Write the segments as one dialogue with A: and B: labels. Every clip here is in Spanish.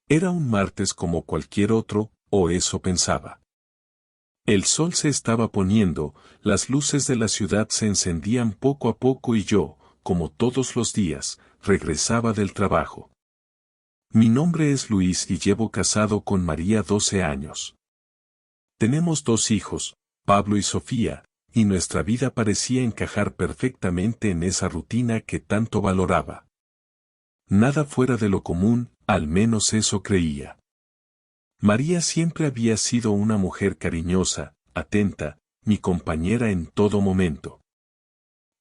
A: Era un martes como cualquier otro, o eso pensaba. El sol se estaba poniendo, las luces de la ciudad se encendían poco a poco y yo, como todos los días, regresaba del trabajo. Mi nombre es Luis y llevo casado con María 12 años. Tenemos 2 hijos, Pablo y Sofía, y nuestra vida parecía encajar perfectamente en esa rutina que tanto valoraba. Nada fuera de lo común, al menos eso creía. María siempre había sido una mujer cariñosa, atenta, mi compañera en todo momento.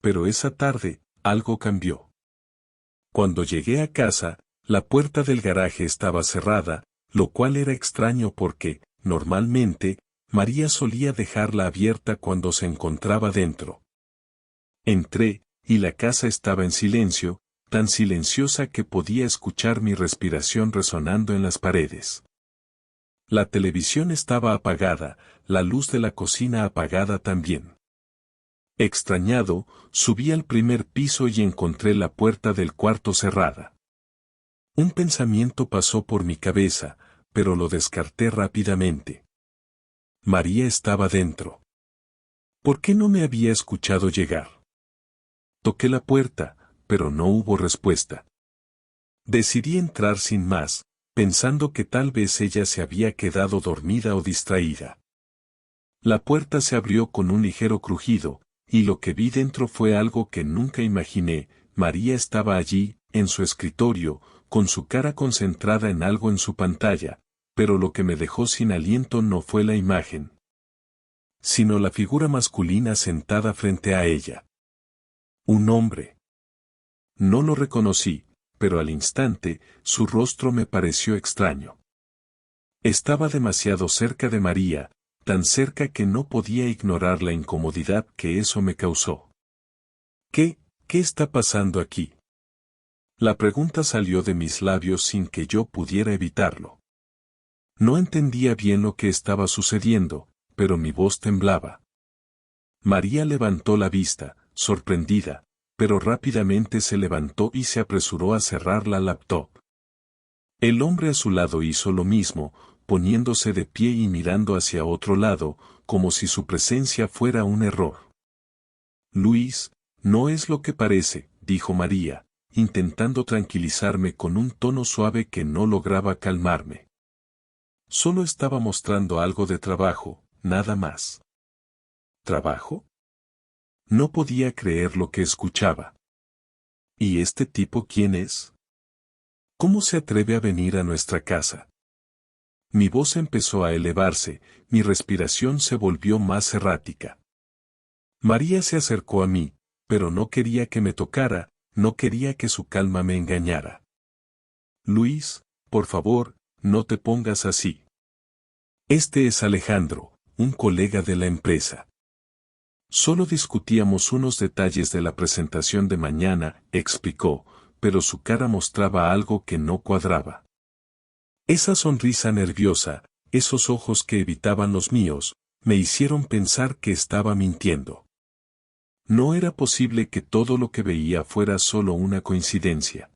A: Pero esa tarde, algo cambió. Cuando llegué a casa, la puerta del garaje estaba cerrada, lo cual era extraño porque, normalmente, María solía dejarla abierta cuando se encontraba dentro. Entré, y la casa estaba en silencio, tan silenciosa que podía escuchar mi respiración resonando en las paredes. La televisión estaba apagada, la luz de la cocina apagada también. Extrañado, subí al primer piso y encontré la puerta del cuarto cerrada. Un pensamiento pasó por mi cabeza, pero lo descarté rápidamente. María estaba dentro. ¿Por qué no me había escuchado llegar? Toqué la puerta, pero no hubo respuesta. Decidí entrar sin más, pensando que tal vez ella se había quedado dormida o distraída. La puerta se abrió con un ligero crujido, y lo que vi dentro fue algo que nunca imaginé. María estaba allí, en su escritorio, con su cara concentrada en algo en su pantalla, pero lo que me dejó sin aliento no fue la imagen, sino la figura masculina sentada frente a ella. Un hombre. No lo reconocí, pero al instante, su rostro me pareció extraño. Estaba demasiado cerca de María, tan cerca que no podía ignorar la incomodidad que eso me causó. ¿Qué está pasando aquí? La pregunta salió de mis labios sin que yo pudiera evitarlo. No entendía bien lo que estaba sucediendo, pero mi voz temblaba. María levantó la vista, sorprendida, pero rápidamente se levantó y se apresuró a cerrar la laptop. El hombre a su lado hizo lo mismo, poniéndose de pie y mirando hacia otro lado, como si su presencia fuera un error. Luis, no es lo que parece, dijo María, intentando tranquilizarme con un tono suave que no lograba calmarme. Solo estaba mostrando algo de trabajo, nada más. ¿Trabajo? No podía creer lo que escuchaba. ¿Y este tipo quién es? ¿Cómo se atreve a venir a nuestra casa? Mi voz empezó a elevarse, mi respiración se volvió más errática. María se acercó a mí, pero no quería que me tocara, no quería que su calma me engañara. Luis, por favor, no te pongas así. Este es Alejandro, un colega de la empresa. Solo discutíamos unos detalles de la presentación de mañana, explicó, pero su cara mostraba algo que no cuadraba. Esa sonrisa nerviosa, esos ojos que evitaban los míos, me hicieron pensar que estaba mintiendo. No era posible que todo lo que veía fuera solo una coincidencia.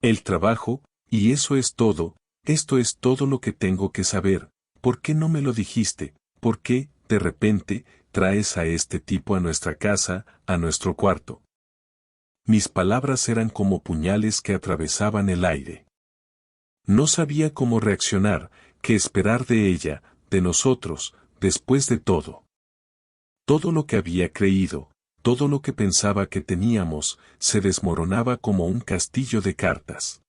A: El trabajo, y eso es todo, esto es todo lo que tengo que saber. ¿Por qué no me lo dijiste? ¿Por qué, de repente, traes a este tipo a nuestra casa, a nuestro cuarto? Mis palabras eran como puñales que atravesaban el aire. No sabía cómo reaccionar, qué esperar de ella, de nosotros, después de todo. Todo lo que había creído, todo lo que pensaba que teníamos, se desmoronaba como un castillo de cartas.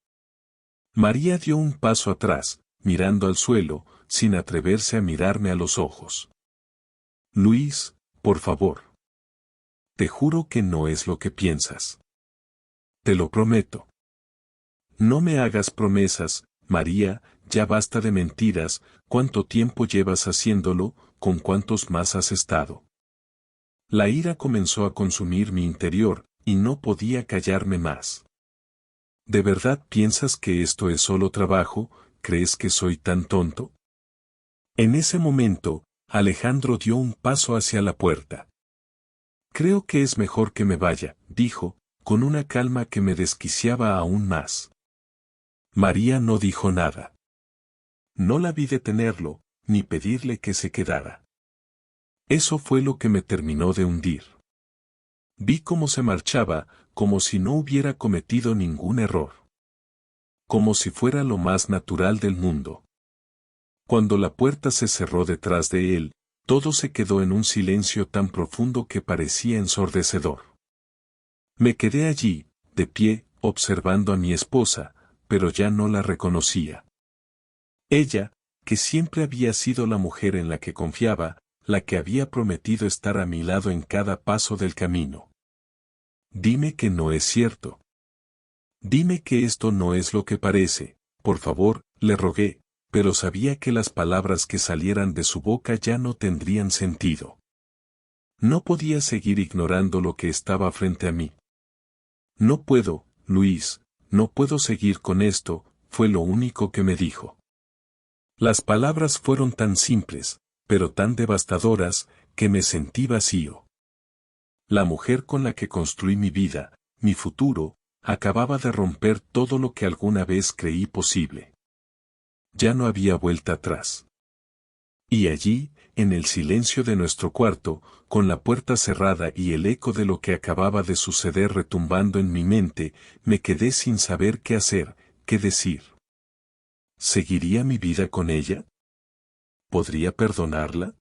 A: María dio un paso atrás, mirando al suelo, sin atreverse a mirarme a los ojos. Luis, por favor. Te juro que no es lo que piensas. Te lo prometo. No me hagas promesas, María, ya basta de mentiras. ¿Cuánto tiempo llevas haciéndolo? ¿Con cuántos más has estado? La ira comenzó a consumir mi interior, y no podía callarme más. ¿De verdad piensas que esto es solo trabajo? ¿Crees que soy tan tonto? En ese momento, Alejandro dio un paso hacia la puerta. Creo que es mejor que me vaya, dijo, con una calma que me desquiciaba aún más. María no dijo nada. No la vi detenerlo, ni pedirle que se quedara. Eso fue lo que me terminó de hundir. Vi cómo se marchaba, como si no hubiera cometido ningún error. Como si fuera lo más natural del mundo. Cuando la puerta se cerró detrás de él, todo se quedó en un silencio tan profundo que parecía ensordecedor. Me quedé allí, de pie, observando a mi esposa, pero ya no la reconocía. Ella, que siempre había sido la mujer en la que confiaba, la que había prometido estar a mi lado en cada paso del camino. Dime que no es cierto. Dime que esto no es lo que parece, por favor, le rogué, pero sabía que las palabras que salieran de su boca ya no tendrían sentido. No podía seguir ignorando lo que estaba frente a mí. No puedo, Luis, no puedo seguir con esto, fue lo único que me dijo. Las palabras fueron tan simples, pero tan devastadoras, que me sentí vacío. La mujer con la que construí mi vida, mi futuro, acababa de romper todo lo que alguna vez creí posible. Ya no había vuelta atrás. Y allí, en el silencio de nuestro cuarto, con la puerta cerrada y el eco de lo que acababa de suceder retumbando en mi mente, me quedé sin saber qué hacer, qué decir. ¿Seguiría mi vida con ella? ¿Podría perdonarla?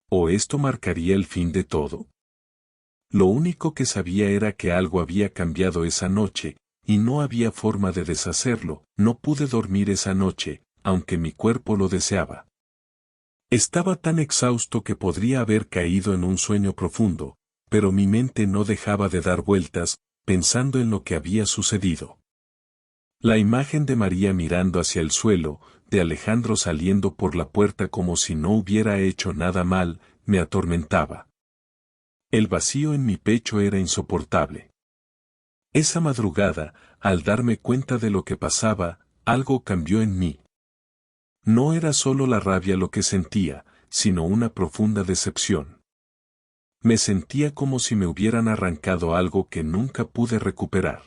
A: ¿O esto marcaría el fin de todo? Lo único que sabía era que algo había cambiado esa noche, y no había forma de deshacerlo. No pude dormir esa noche, aunque mi cuerpo lo deseaba. Estaba tan exhausto que podría haber caído en un sueño profundo, pero mi mente no dejaba de dar vueltas, pensando en lo que había sucedido. La imagen de María mirando hacia el suelo, de Alejandro saliendo por la puerta como si no hubiera hecho nada mal, me atormentaba. El vacío en mi pecho era insoportable. Esa madrugada, al darme cuenta de lo que pasaba, algo cambió en mí. No era solo la rabia lo que sentía, sino una profunda decepción. Me sentía como si me hubieran arrancado algo que nunca pude recuperar.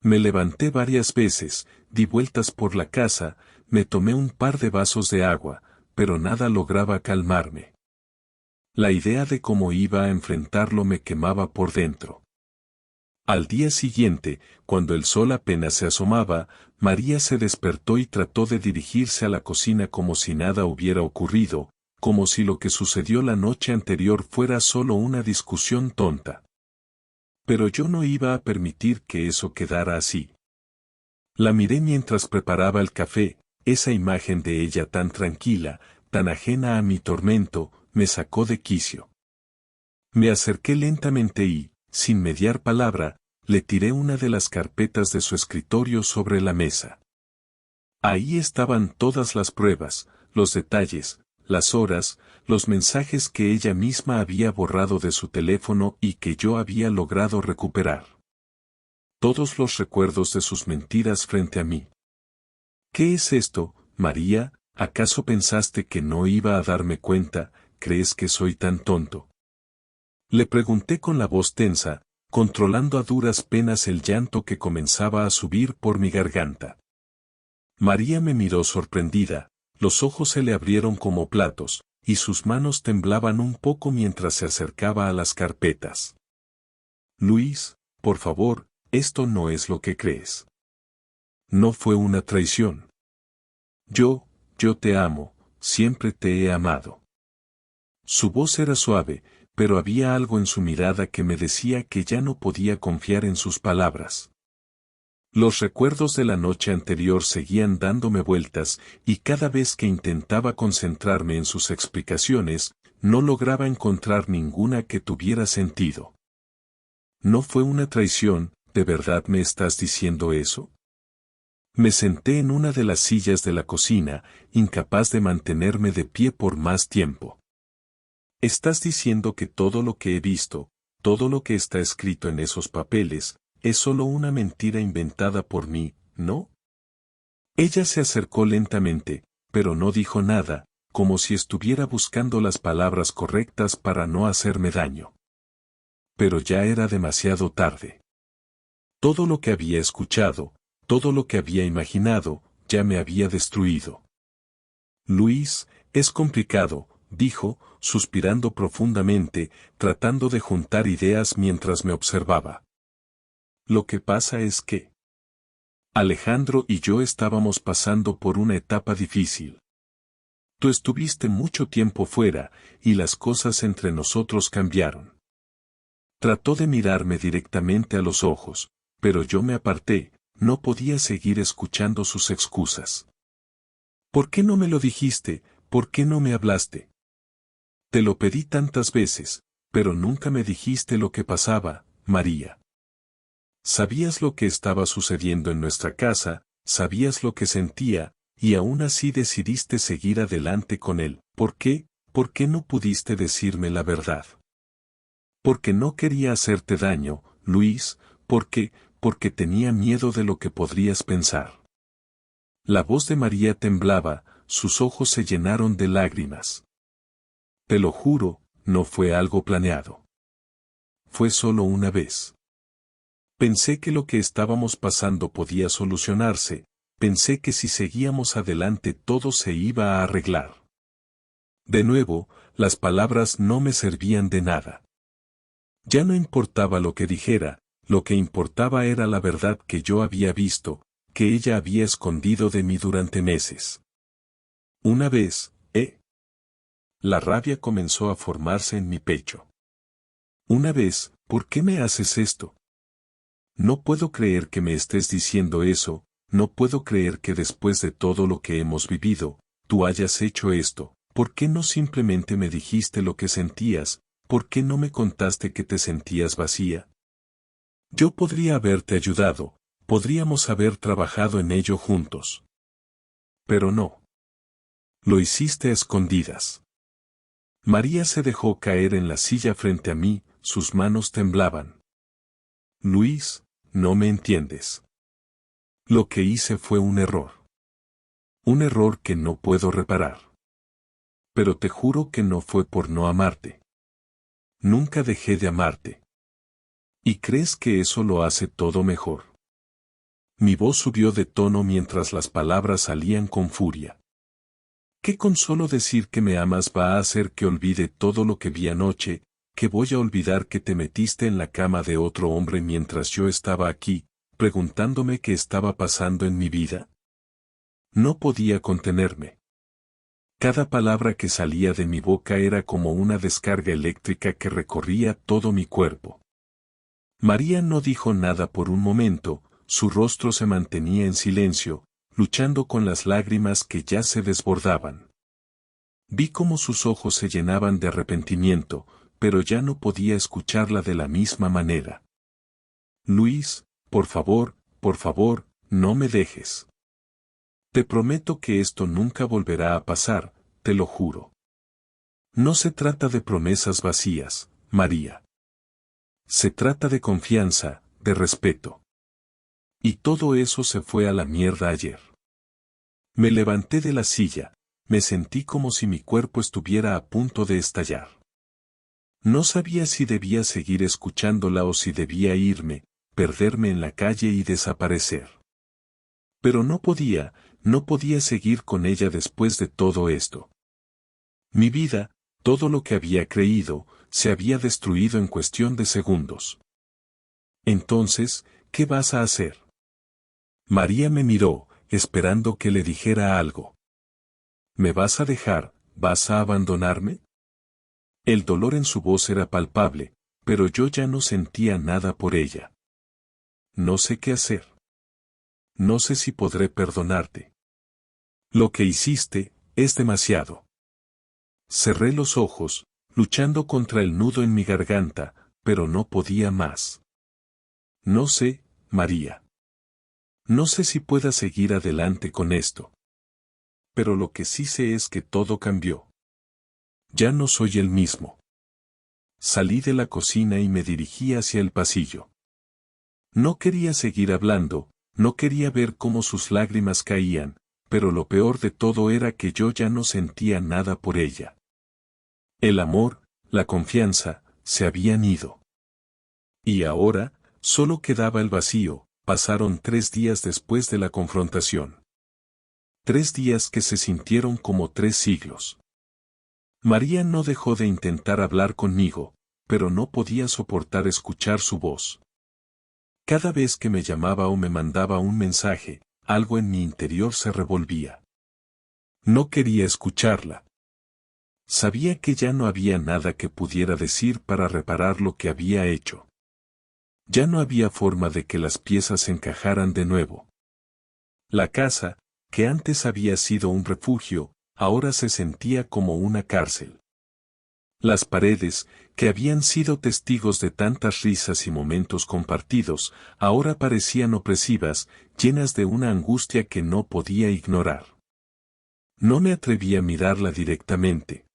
A: Me levanté varias veces, di vueltas por la casa, me tomé un par de vasos de agua, pero nada lograba calmarme. La idea de cómo iba a enfrentarlo me quemaba por dentro. Al día siguiente, cuando el sol apenas se asomaba, María se despertó y trató de dirigirse a la cocina como si nada hubiera ocurrido, como si lo que sucedió la noche anterior fuera solo una discusión tonta. Pero yo no iba a permitir que eso quedara así. La miré mientras preparaba el café, esa imagen de ella tan tranquila, tan ajena a mi tormento, me sacó de quicio. Me acerqué lentamente y, sin mediar palabra, le tiré una de las carpetas de su escritorio sobre la mesa. Ahí estaban todas las pruebas, los detalles, las horas, los mensajes que ella misma había borrado de su teléfono y que yo había logrado recuperar. Todos los recuerdos de sus mentiras frente a mí. ¿Qué es esto, María? ¿Acaso pensaste que no iba a darme cuenta? ¿Crees que soy tan tonto? Le pregunté con la voz tensa, controlando a duras penas el llanto que comenzaba a subir por mi garganta. María me miró sorprendida, los ojos se le abrieron como platos, y sus manos temblaban un poco mientras se acercaba a las carpetas. Luis, por favor, esto no es lo que crees. No fue una traición. Yo te amo, siempre te he amado. Su voz era suave, pero había algo en su mirada que me decía que ya no podía confiar en sus palabras. Los recuerdos de la noche anterior seguían dándome vueltas, y cada vez que intentaba concentrarme en sus explicaciones, no lograba encontrar ninguna que tuviera sentido. ¿No fue una traición? ¿De verdad me estás diciendo eso? Me senté en una de las sillas de la cocina, incapaz de mantenerme de pie por más tiempo. ¿Estás diciendo que todo lo que he visto, todo lo que está escrito en esos papeles, es solo una mentira inventada por mí, no? Ella se acercó lentamente, pero no dijo nada, como si estuviera buscando las palabras correctas para no hacerme daño. Pero ya era demasiado tarde. Todo lo que había escuchado, todo lo que había imaginado, ya me había destruido. Luis, es complicado, dijo, suspirando profundamente, tratando de juntar ideas mientras me observaba. Lo que pasa es que Alejandro y yo estábamos pasando por una etapa difícil. Tú estuviste mucho tiempo fuera, y las cosas entre nosotros cambiaron. Trató de mirarme directamente a los ojos, pero yo me aparté, no podía seguir escuchando sus excusas. ¿Por qué no me lo dijiste? ¿Por qué no me hablaste? Te lo pedí tantas veces, pero nunca me dijiste lo que pasaba, María. Sabías lo que estaba sucediendo en nuestra casa, sabías lo que sentía, y aún así decidiste seguir adelante con él. ¿Por qué? ¿Por qué no pudiste decirme la verdad? Porque no quería hacerte daño, Luis, porque tenía miedo de lo que podrías pensar. La voz de María temblaba, sus ojos se llenaron de lágrimas. Te lo juro, no fue algo planeado. Fue solo una vez. Pensé que lo que estábamos pasando podía solucionarse, pensé que si seguíamos adelante todo se iba a arreglar. De nuevo, las palabras no me servían de nada. Ya no importaba lo que dijera, lo que importaba era la verdad que yo había visto, que ella había escondido de mí durante meses. Una vez, La rabia comenzó a formarse en mi pecho. Una vez, ¿por qué me haces esto? No puedo creer que me estés diciendo eso, no puedo creer que después de todo lo que hemos vivido, tú hayas hecho esto. ¿Por qué no simplemente me dijiste lo que sentías? ¿Por qué no me contaste que te sentías vacía? Yo podría haberte ayudado, podríamos haber trabajado en ello juntos. Pero no. Lo hiciste a escondidas. María se dejó caer en la silla frente a mí, sus manos temblaban. Luis, no me entiendes. Lo que hice fue un error. Un error que no puedo reparar. Pero te juro que no fue por no amarte. Nunca dejé de amarte. ¿Y crees que eso lo hace todo mejor? Mi voz subió de tono mientras las palabras salían con furia. ¿Qué con solo decir que me amas va a hacer que olvide todo lo que vi anoche, que voy a olvidar que te metiste en la cama de otro hombre mientras yo estaba aquí, preguntándome qué estaba pasando en mi vida? No podía contenerme. Cada palabra que salía de mi boca era como una descarga eléctrica que recorría todo mi cuerpo. María no dijo nada por un momento, su rostro se mantenía en silencio, luchando con las lágrimas que ya se desbordaban. Vi cómo sus ojos se llenaban de arrepentimiento, pero ya no podía escucharla de la misma manera. Luis, por favor, no me dejes. Te prometo que esto nunca volverá a pasar, te lo juro. No se trata de promesas vacías, María. Se trata de confianza, de respeto. Y todo eso se fue a la mierda ayer. Me levanté de la silla, me sentí como si mi cuerpo estuviera a punto de estallar. No sabía si debía seguir escuchándola o si debía irme, perderme en la calle y desaparecer. Pero no podía seguir con ella después de todo esto. Mi vida, todo lo que había creído, se había destruido en cuestión de segundos. Entonces, ¿qué vas a hacer? María me miró, esperando que le dijera algo. ¿Me vas a dejar, vas a abandonarme? El dolor en su voz era palpable, pero yo ya no sentía nada por ella. No sé qué hacer. No sé si podré perdonarte. Lo que hiciste, es demasiado. Cerré los ojos, luchando contra el nudo en mi garganta, pero no podía más. No sé, María. No sé si pueda seguir adelante con esto. Pero lo que sí sé es que todo cambió. Ya no soy el mismo. Salí de la cocina y me dirigí hacia el pasillo. No quería seguir hablando, no quería ver cómo sus lágrimas caían, pero lo peor de todo era que yo ya no sentía nada por ella. El amor, la confianza, se habían ido. Y ahora, solo quedaba el vacío, pasaron 3 días después de la confrontación. 3 días que se sintieron como 3 siglos. María no dejó de intentar hablar conmigo, pero no podía soportar escuchar su voz. Cada vez que me llamaba o me mandaba un mensaje, algo en mi interior se revolvía. No quería escucharla. Sabía que ya no había nada que pudiera decir para reparar lo que había hecho. Ya no había forma de que las piezas encajaran de nuevo. La casa, que antes había sido un refugio, ahora se sentía como una cárcel. Las paredes, que habían sido testigos de tantas risas y momentos compartidos, ahora parecían opresivas, llenas de una angustia que no podía ignorar. No me atreví a mirarla directamente.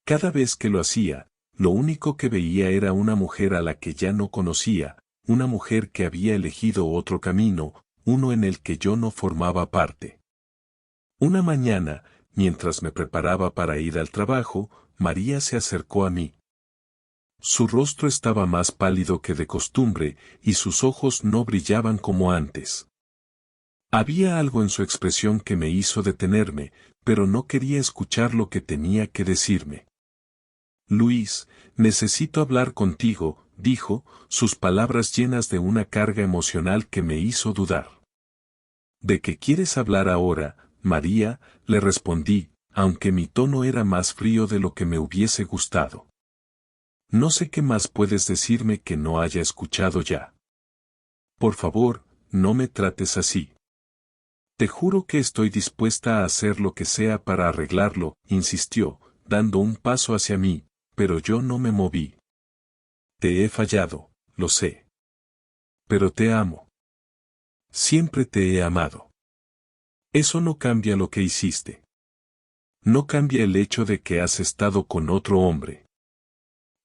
A: Cada vez que lo hacía, lo único que veía era una mujer a la que ya no conocía, una mujer que había elegido otro camino, uno en el que yo no formaba parte. Una mañana, mientras me preparaba para ir al trabajo, María se acercó a mí. Su rostro estaba más pálido que de costumbre y sus ojos no brillaban como antes. Había algo en su expresión que me hizo detenerme, pero no quería escuchar lo que tenía que decirme. Luis, necesito hablar contigo, dijo, sus palabras llenas de una carga emocional que me hizo dudar. ¿De qué quieres hablar ahora, María?, le respondí, aunque mi tono era más frío de lo que me hubiese gustado. No sé qué más puedes decirme que no haya escuchado ya. Por favor, no me trates así. Te juro que estoy dispuesta a hacer lo que sea para arreglarlo, insistió, dando un paso hacia mí, pero yo no me moví. Te he fallado, lo sé. Pero te amo. Siempre te he amado. Eso no cambia lo que hiciste. No cambia el hecho de que has estado con otro hombre.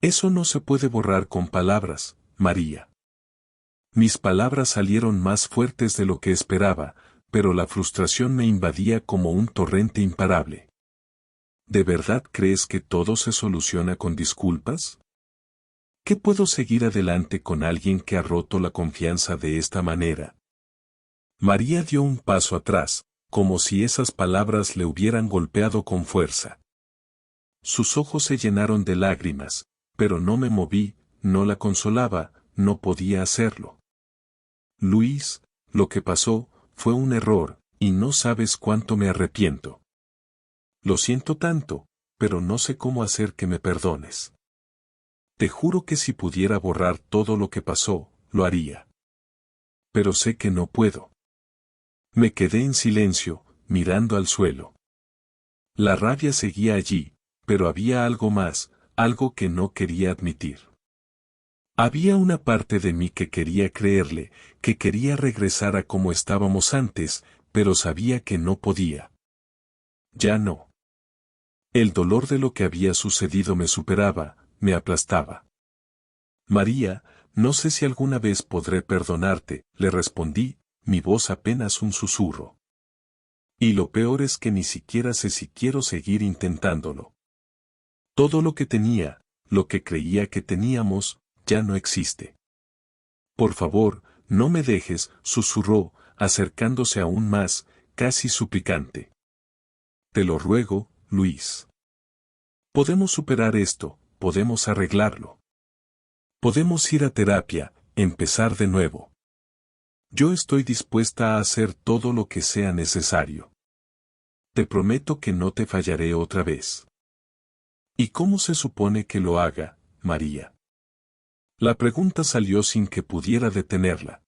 A: Eso no se puede borrar con palabras, María. Mis palabras salieron más fuertes de lo que esperaba, pero la frustración me invadía como un torrente imparable. ¿De verdad crees que todo se soluciona con disculpas? ¿Qué puedo seguir adelante con alguien que ha roto la confianza de esta manera? María dio un paso atrás, como si esas palabras le hubieran golpeado con fuerza. Sus ojos se llenaron de lágrimas, pero no me moví, no la consolaba, no podía hacerlo. Luis, lo que pasó, fue un error, y no sabes cuánto me arrepiento. Lo siento tanto, pero no sé cómo hacer que me perdones. Te juro que si pudiera borrar todo lo que pasó, lo haría. Pero sé que no puedo. Me quedé en silencio, mirando al suelo. La rabia seguía allí, pero había algo más, algo que no quería admitir. Había una parte de mí que quería creerle, que quería regresar a como estábamos antes, pero sabía que no podía. Ya no. El dolor de lo que había sucedido me superaba, me aplastaba. María, no sé si alguna vez podré perdonarte, le respondí, mi voz apenas un susurro. Y lo peor es que ni siquiera sé si quiero seguir intentándolo. Todo lo que tenía, lo que creía que teníamos, ya no existe. Por favor, no me dejes, susurró, acercándose aún más, casi suplicante. Te lo ruego, Luis. Podemos superar esto, podemos arreglarlo. Podemos ir a terapia, empezar de nuevo. Yo estoy dispuesta a hacer todo lo que sea necesario. Te prometo que no te fallaré otra vez. ¿Y cómo se supone que lo haga, María? La pregunta salió sin que pudiera detenerla.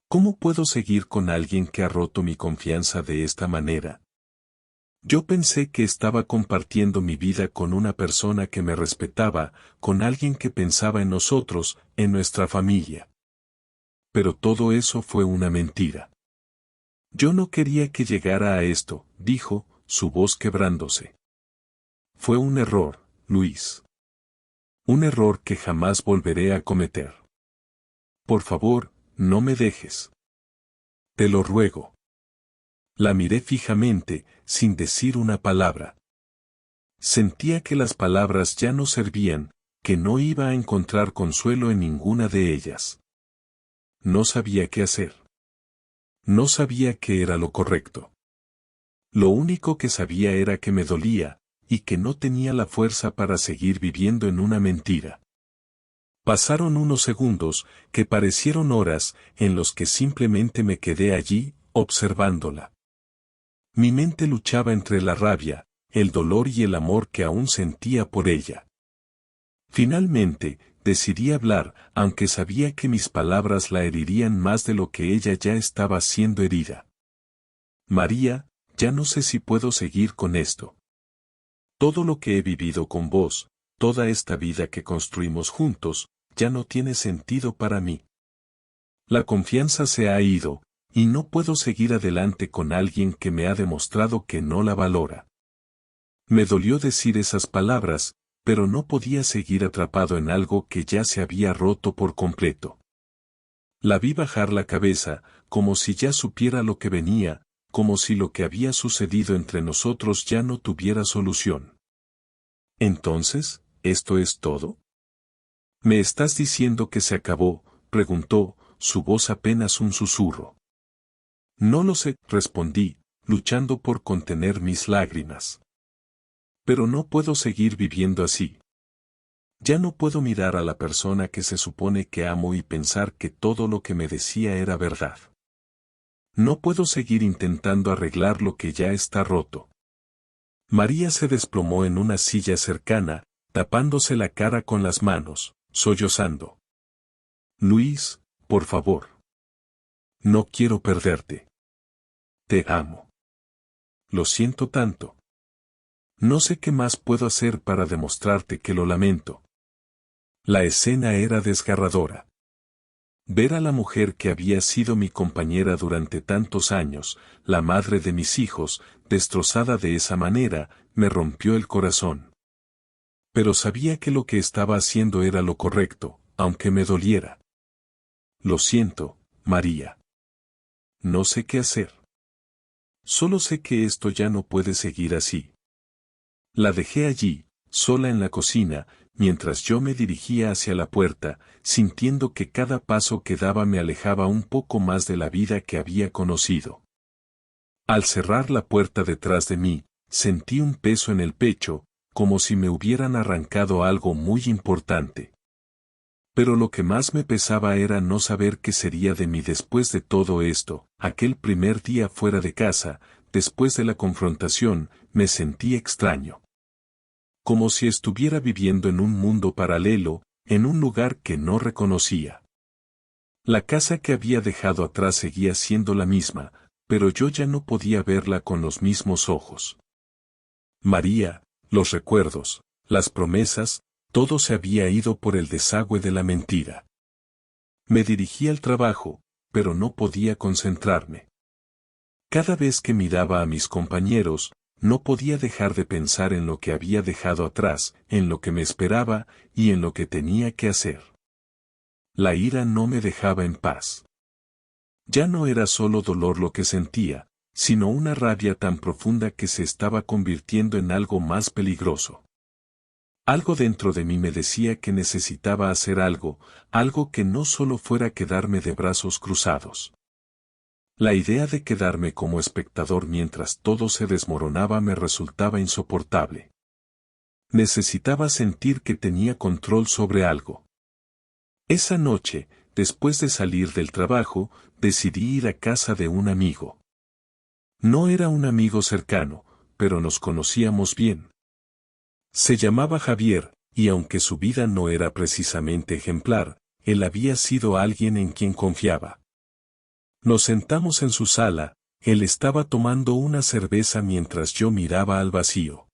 A: ¿Cómo puedo seguir con alguien que ha roto mi confianza de esta manera? Yo pensé que estaba compartiendo mi vida con una persona que me respetaba, con alguien que pensaba en nosotros, en nuestra familia. Pero todo eso fue una mentira. Yo no quería que llegara a esto, dijo, su voz quebrándose. Fue un error, Luis. Un error que jamás volveré a cometer. Por favor, no me dejes. Te lo ruego. La miré fijamente, sin decir una palabra. Sentía que las palabras ya no servían, que no iba a encontrar consuelo en ninguna de ellas. no sabía qué hacer. No sabía qué era lo correcto. Lo único que sabía era que me dolía, y que no tenía la fuerza para seguir viviendo en una mentira. Pasaron unos segundos, que parecieron horas, en los que simplemente me quedé allí, observándola. Mi mente luchaba entre la rabia, el dolor y el amor que aún sentía por ella. Finalmente, decidí hablar, aunque sabía que mis palabras la herirían más de lo que ella ya estaba siendo herida. María, ya no sé si puedo seguir con esto. Todo lo que he vivido con vos, toda esta vida que construimos juntos, ya no tiene sentido para mí. La confianza se ha ido, y no puedo seguir adelante con alguien que me ha demostrado que no la valora. Me dolió decir esas palabras, pero no podía seguir atrapado en algo que ya se había roto por completo. La vi bajar la cabeza, como si ya supiera lo que venía, como si lo que había sucedido entre nosotros ya no tuviera solución. Entonces, ¿esto es todo? ¿Me estás diciendo que se acabó?, preguntó, su voz apenas un susurro. No lo sé, respondí, luchando por contener mis lágrimas. Pero no puedo seguir viviendo así. Ya no puedo mirar a la persona que se supone que amo y pensar que todo lo que me decía era verdad. No puedo seguir intentando arreglar lo que ya está roto. María se desplomó en una silla cercana, tapándose la cara con las manos, sollozando. Luis, por favor. No quiero perderte. Te amo. Lo siento tanto. No sé qué más puedo hacer para demostrarte que lo lamento. La escena era desgarradora. Ver a la mujer que había sido mi compañera durante tantos años, la madre de mis hijos, destrozada de esa manera, me rompió el corazón. Pero sabía que lo que estaba haciendo era lo correcto, aunque me doliera. Lo siento, María. No sé qué hacer. Solo sé que esto ya no puede seguir así. La dejé allí, sola en la cocina, mientras yo me dirigía hacia la puerta, sintiendo que cada paso que daba me alejaba un poco más de la vida que había conocido. Al cerrar la puerta detrás de mí, sentí un peso en el pecho, como si me hubieran arrancado algo muy importante. Pero lo que más me pesaba era no saber qué sería de mí después de todo esto. Aquel primer día fuera de casa, después de la confrontación, me sentí extraño. Como si estuviera viviendo en un mundo paralelo, en un lugar que no reconocía. La casa que había dejado atrás seguía siendo la misma, pero yo ya no podía verla con los mismos ojos. María, los recuerdos, las promesas, todo se había ido por el desagüe de la mentira. Me dirigí al trabajo, pero no podía concentrarme. Cada vez que miraba a mis compañeros, no podía dejar de pensar en lo que había dejado atrás, en lo que me esperaba, y en lo que tenía que hacer. La ira no me dejaba en paz. Ya no era solo dolor lo que sentía, sino una rabia tan profunda que se estaba convirtiendo en algo más peligroso. Algo dentro de mí me decía que necesitaba hacer algo, algo que no solo fuera quedarme de brazos cruzados. La idea de quedarme como espectador mientras todo se desmoronaba me resultaba insoportable. Necesitaba sentir que tenía control sobre algo. Esa noche, después de salir del trabajo, decidí ir a casa de un amigo. No era un amigo cercano, pero nos conocíamos bien. Se llamaba Javier, y aunque su vida no era precisamente ejemplar, él había sido alguien en quien confiaba. Nos sentamos en su sala, él estaba tomando una cerveza mientras yo miraba al vacío.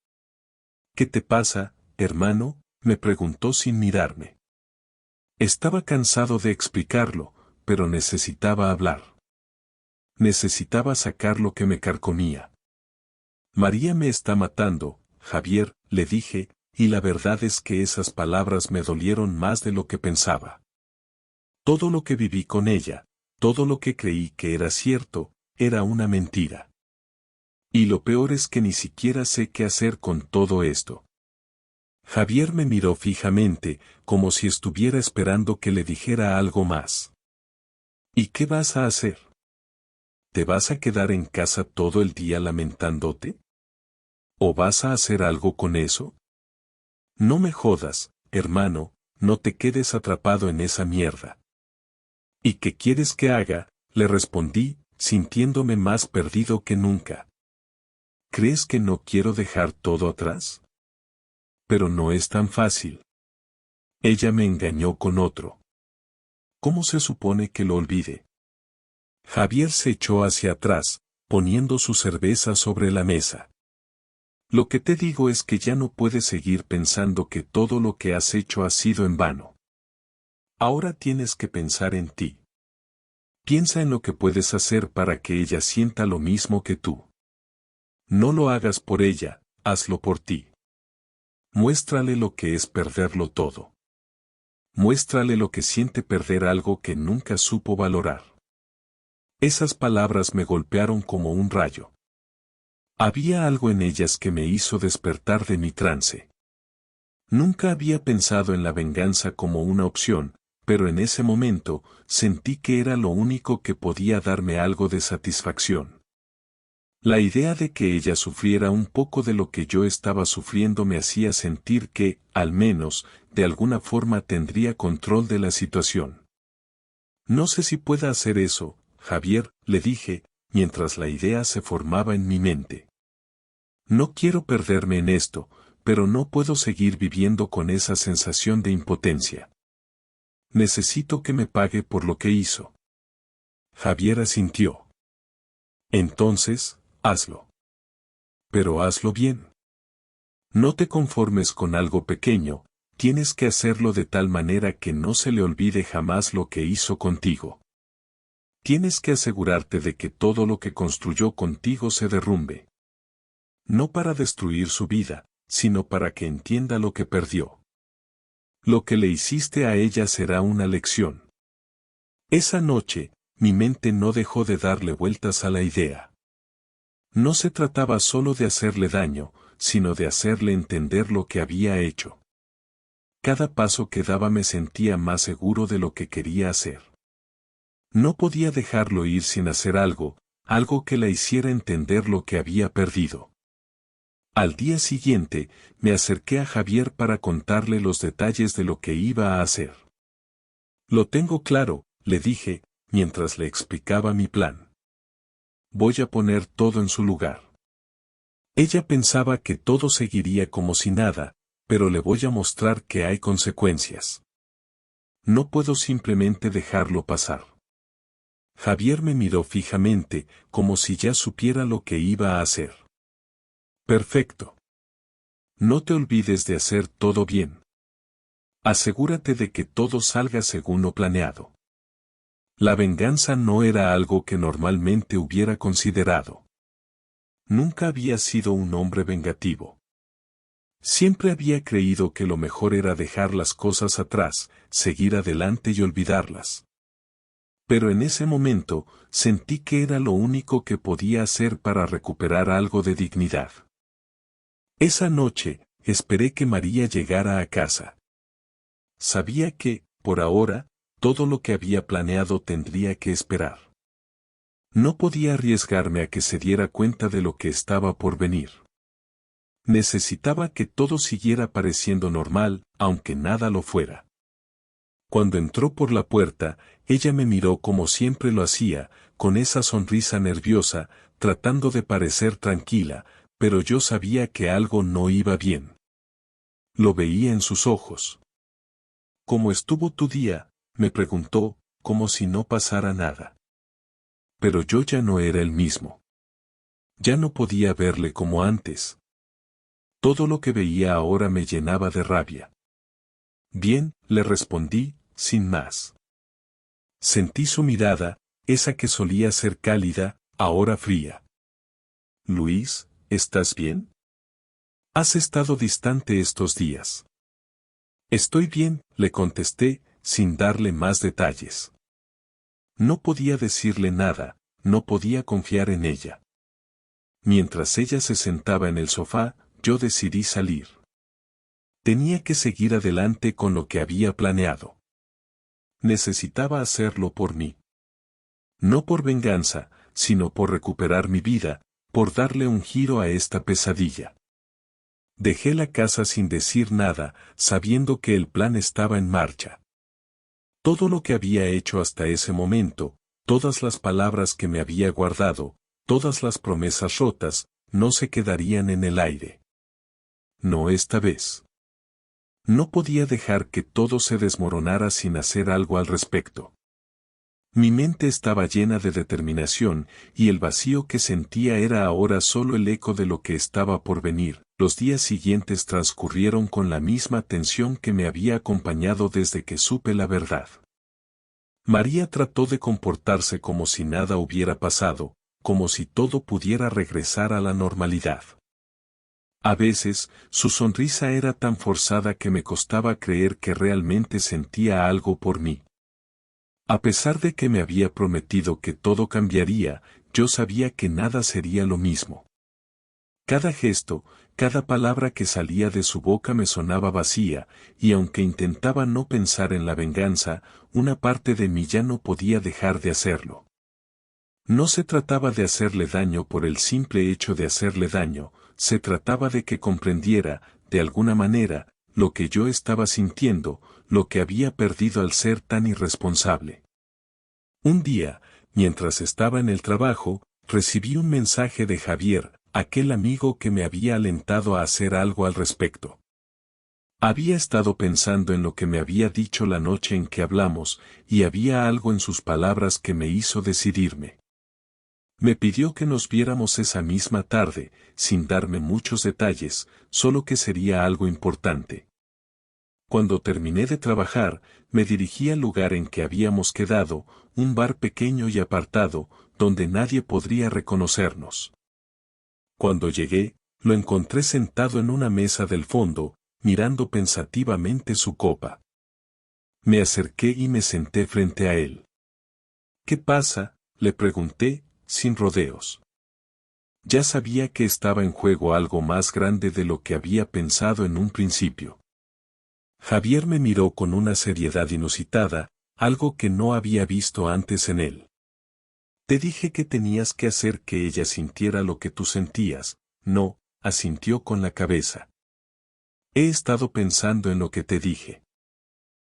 A: ¿Qué te pasa, hermano?, me preguntó sin mirarme. Estaba cansado de explicarlo, pero necesitaba hablar. Necesitaba sacar lo que me carcomía. María me está matando, Javier, le dije, y la verdad es que esas palabras me dolieron más de lo que pensaba. Todo lo que viví con ella, todo lo que creí que era cierto, era una mentira. Y lo peor es que ni siquiera sé qué hacer con todo esto. Javier me miró fijamente, como si estuviera esperando que le dijera algo más. ¿Y qué vas a hacer? ¿Te vas a quedar en casa todo el día lamentándote? ¿O vas a hacer algo con eso? No me jodas, hermano, no te quedes atrapado en esa mierda. ¿Y qué quieres que haga? Le respondí, sintiéndome más perdido que nunca. ¿Crees que no quiero dejar todo atrás? Pero no es tan fácil. Ella me engañó con otro. ¿Cómo se supone que lo olvide? Javier se echó hacia atrás, poniendo su cerveza sobre la mesa. Lo que te digo es que ya no puedes seguir pensando que todo lo que has hecho ha sido en vano. Ahora tienes que pensar en ti. Piensa en lo que puedes hacer para que ella sienta lo mismo que tú. No lo hagas por ella, hazlo por ti. Muéstrale lo que es perderlo todo. Muéstrale lo que siente perder algo que nunca supo valorar. Esas palabras me golpearon como un rayo. Había algo en ellas que me hizo despertar de mi trance. Nunca había pensado en la venganza como una opción, pero en ese momento sentí que era lo único que podía darme algo de satisfacción. La idea de que ella sufriera un poco de lo que yo estaba sufriendo me hacía sentir que, al menos, de alguna forma tendría control de la situación. No sé si pueda hacer eso, Javier, le dije, mientras la idea se formaba en mi mente. No quiero perderme en esto, pero no puedo seguir viviendo con esa sensación de impotencia. Necesito que me pague por lo que hizo. Javier asintió. Entonces, hazlo. Pero hazlo bien. No te conformes con algo pequeño, tienes que hacerlo de tal manera que no se le olvide jamás lo que hizo contigo. Tienes que asegurarte de que todo lo que construyó contigo se derrumbe. No para destruir su vida, sino para que entienda lo que perdió. Lo que le hiciste a ella será una lección. Esa noche, mi mente no dejó de darle vueltas a la idea. No se trataba solo de hacerle daño, sino de hacerle entender lo que había hecho. Cada paso que daba me sentía más seguro de lo que quería hacer. No podía dejarlo ir sin hacer algo, algo que la hiciera entender lo que había perdido. Al día siguiente, me acerqué a Javier para contarle los detalles de lo que iba a hacer. Lo tengo claro, le dije, mientras le explicaba mi plan. Voy a poner todo en su lugar. Ella pensaba que todo seguiría como si nada, pero le voy a mostrar que hay consecuencias. No puedo simplemente dejarlo pasar. Javier me miró fijamente, como si ya supiera lo que iba a hacer. Perfecto. No te olvides de hacer todo bien. Asegúrate de que todo salga según lo planeado. La venganza no era algo que normalmente hubiera considerado. Nunca había sido un hombre vengativo. Siempre había creído que lo mejor era dejar las cosas atrás, seguir adelante y olvidarlas. Pero en ese momento, sentí que era lo único que podía hacer para recuperar algo de dignidad. Esa noche, esperé que María llegara a casa. Sabía que, por ahora, todo lo que había planeado tendría que esperar. No podía arriesgarme a que se diera cuenta de lo que estaba por venir. Necesitaba que todo siguiera pareciendo normal, aunque nada lo fuera. Cuando entró por la puerta, ella me miró como siempre lo hacía, con esa sonrisa nerviosa, tratando de parecer tranquila, pero yo sabía que algo no iba bien. Lo veía en sus ojos. ¿Cómo estuvo tu día?, me preguntó, como si no pasara nada. Pero yo ya no era el mismo. Ya no podía verle como antes. Todo lo que veía ahora me llenaba de rabia. Bien, le respondí, sin más. Sentí su mirada, esa que solía ser cálida, ahora fría. Luis, ¿estás bien? Has estado distante estos días. Estoy bien, le contesté, sin darle más detalles. No podía decirle nada, no podía confiar en ella. Mientras ella se sentaba en el sofá, yo decidí salir. Tenía que seguir adelante con lo que había planeado. Necesitaba hacerlo por mí. No por venganza, sino por recuperar mi vida, por darle un giro a esta pesadilla. Dejé la casa sin decir nada, sabiendo que el plan estaba en marcha. Todo lo que había hecho hasta ese momento, todas las palabras que me había guardado, todas las promesas rotas, no se quedarían en el aire. No esta vez. No podía dejar que todo se desmoronara sin hacer algo al respecto. Mi mente estaba llena de determinación, y el vacío que sentía era ahora solo el eco de lo que estaba por venir. Los días siguientes transcurrieron con la misma tensión que me había acompañado desde que supe la verdad. María trató de comportarse como si nada hubiera pasado, como si todo pudiera regresar a la normalidad. A veces, su sonrisa era tan forzada que me costaba creer que realmente sentía algo por mí. A pesar de que me había prometido que todo cambiaría, yo sabía que nada sería lo mismo. Cada gesto, cada palabra que salía de su boca me sonaba vacía, y aunque intentaba no pensar en la venganza, una parte de mí ya no podía dejar de hacerlo. No se trataba de hacerle daño por el simple hecho de hacerle daño, se trataba de que comprendiera, de alguna manera, lo que yo estaba sintiendo, lo que había perdido al ser tan irresponsable. Un día, mientras estaba en el trabajo, recibí un mensaje de Javier, aquel amigo que me había alentado a hacer algo al respecto. Había estado pensando en lo que me había dicho la noche en que hablamos, y había algo en sus palabras que me hizo decidirme. Me pidió que nos viéramos esa misma tarde, sin darme muchos detalles, solo que sería algo importante. Cuando terminé de trabajar, me dirigí al lugar en que habíamos quedado, un bar pequeño y apartado, donde nadie podría reconocernos. Cuando llegué, lo encontré sentado en una mesa del fondo, mirando pensativamente su copa. Me acerqué y me senté frente a él. ¿Qué pasa?, le pregunté, sin rodeos. Ya sabía que estaba en juego algo más grande de lo que había pensado en un principio. Javier me miró con una seriedad inusitada, algo que no había visto antes en él. Te dije que tenías que hacer que ella sintiera lo que tú sentías, no, asintió con la cabeza. He estado pensando en lo que te dije.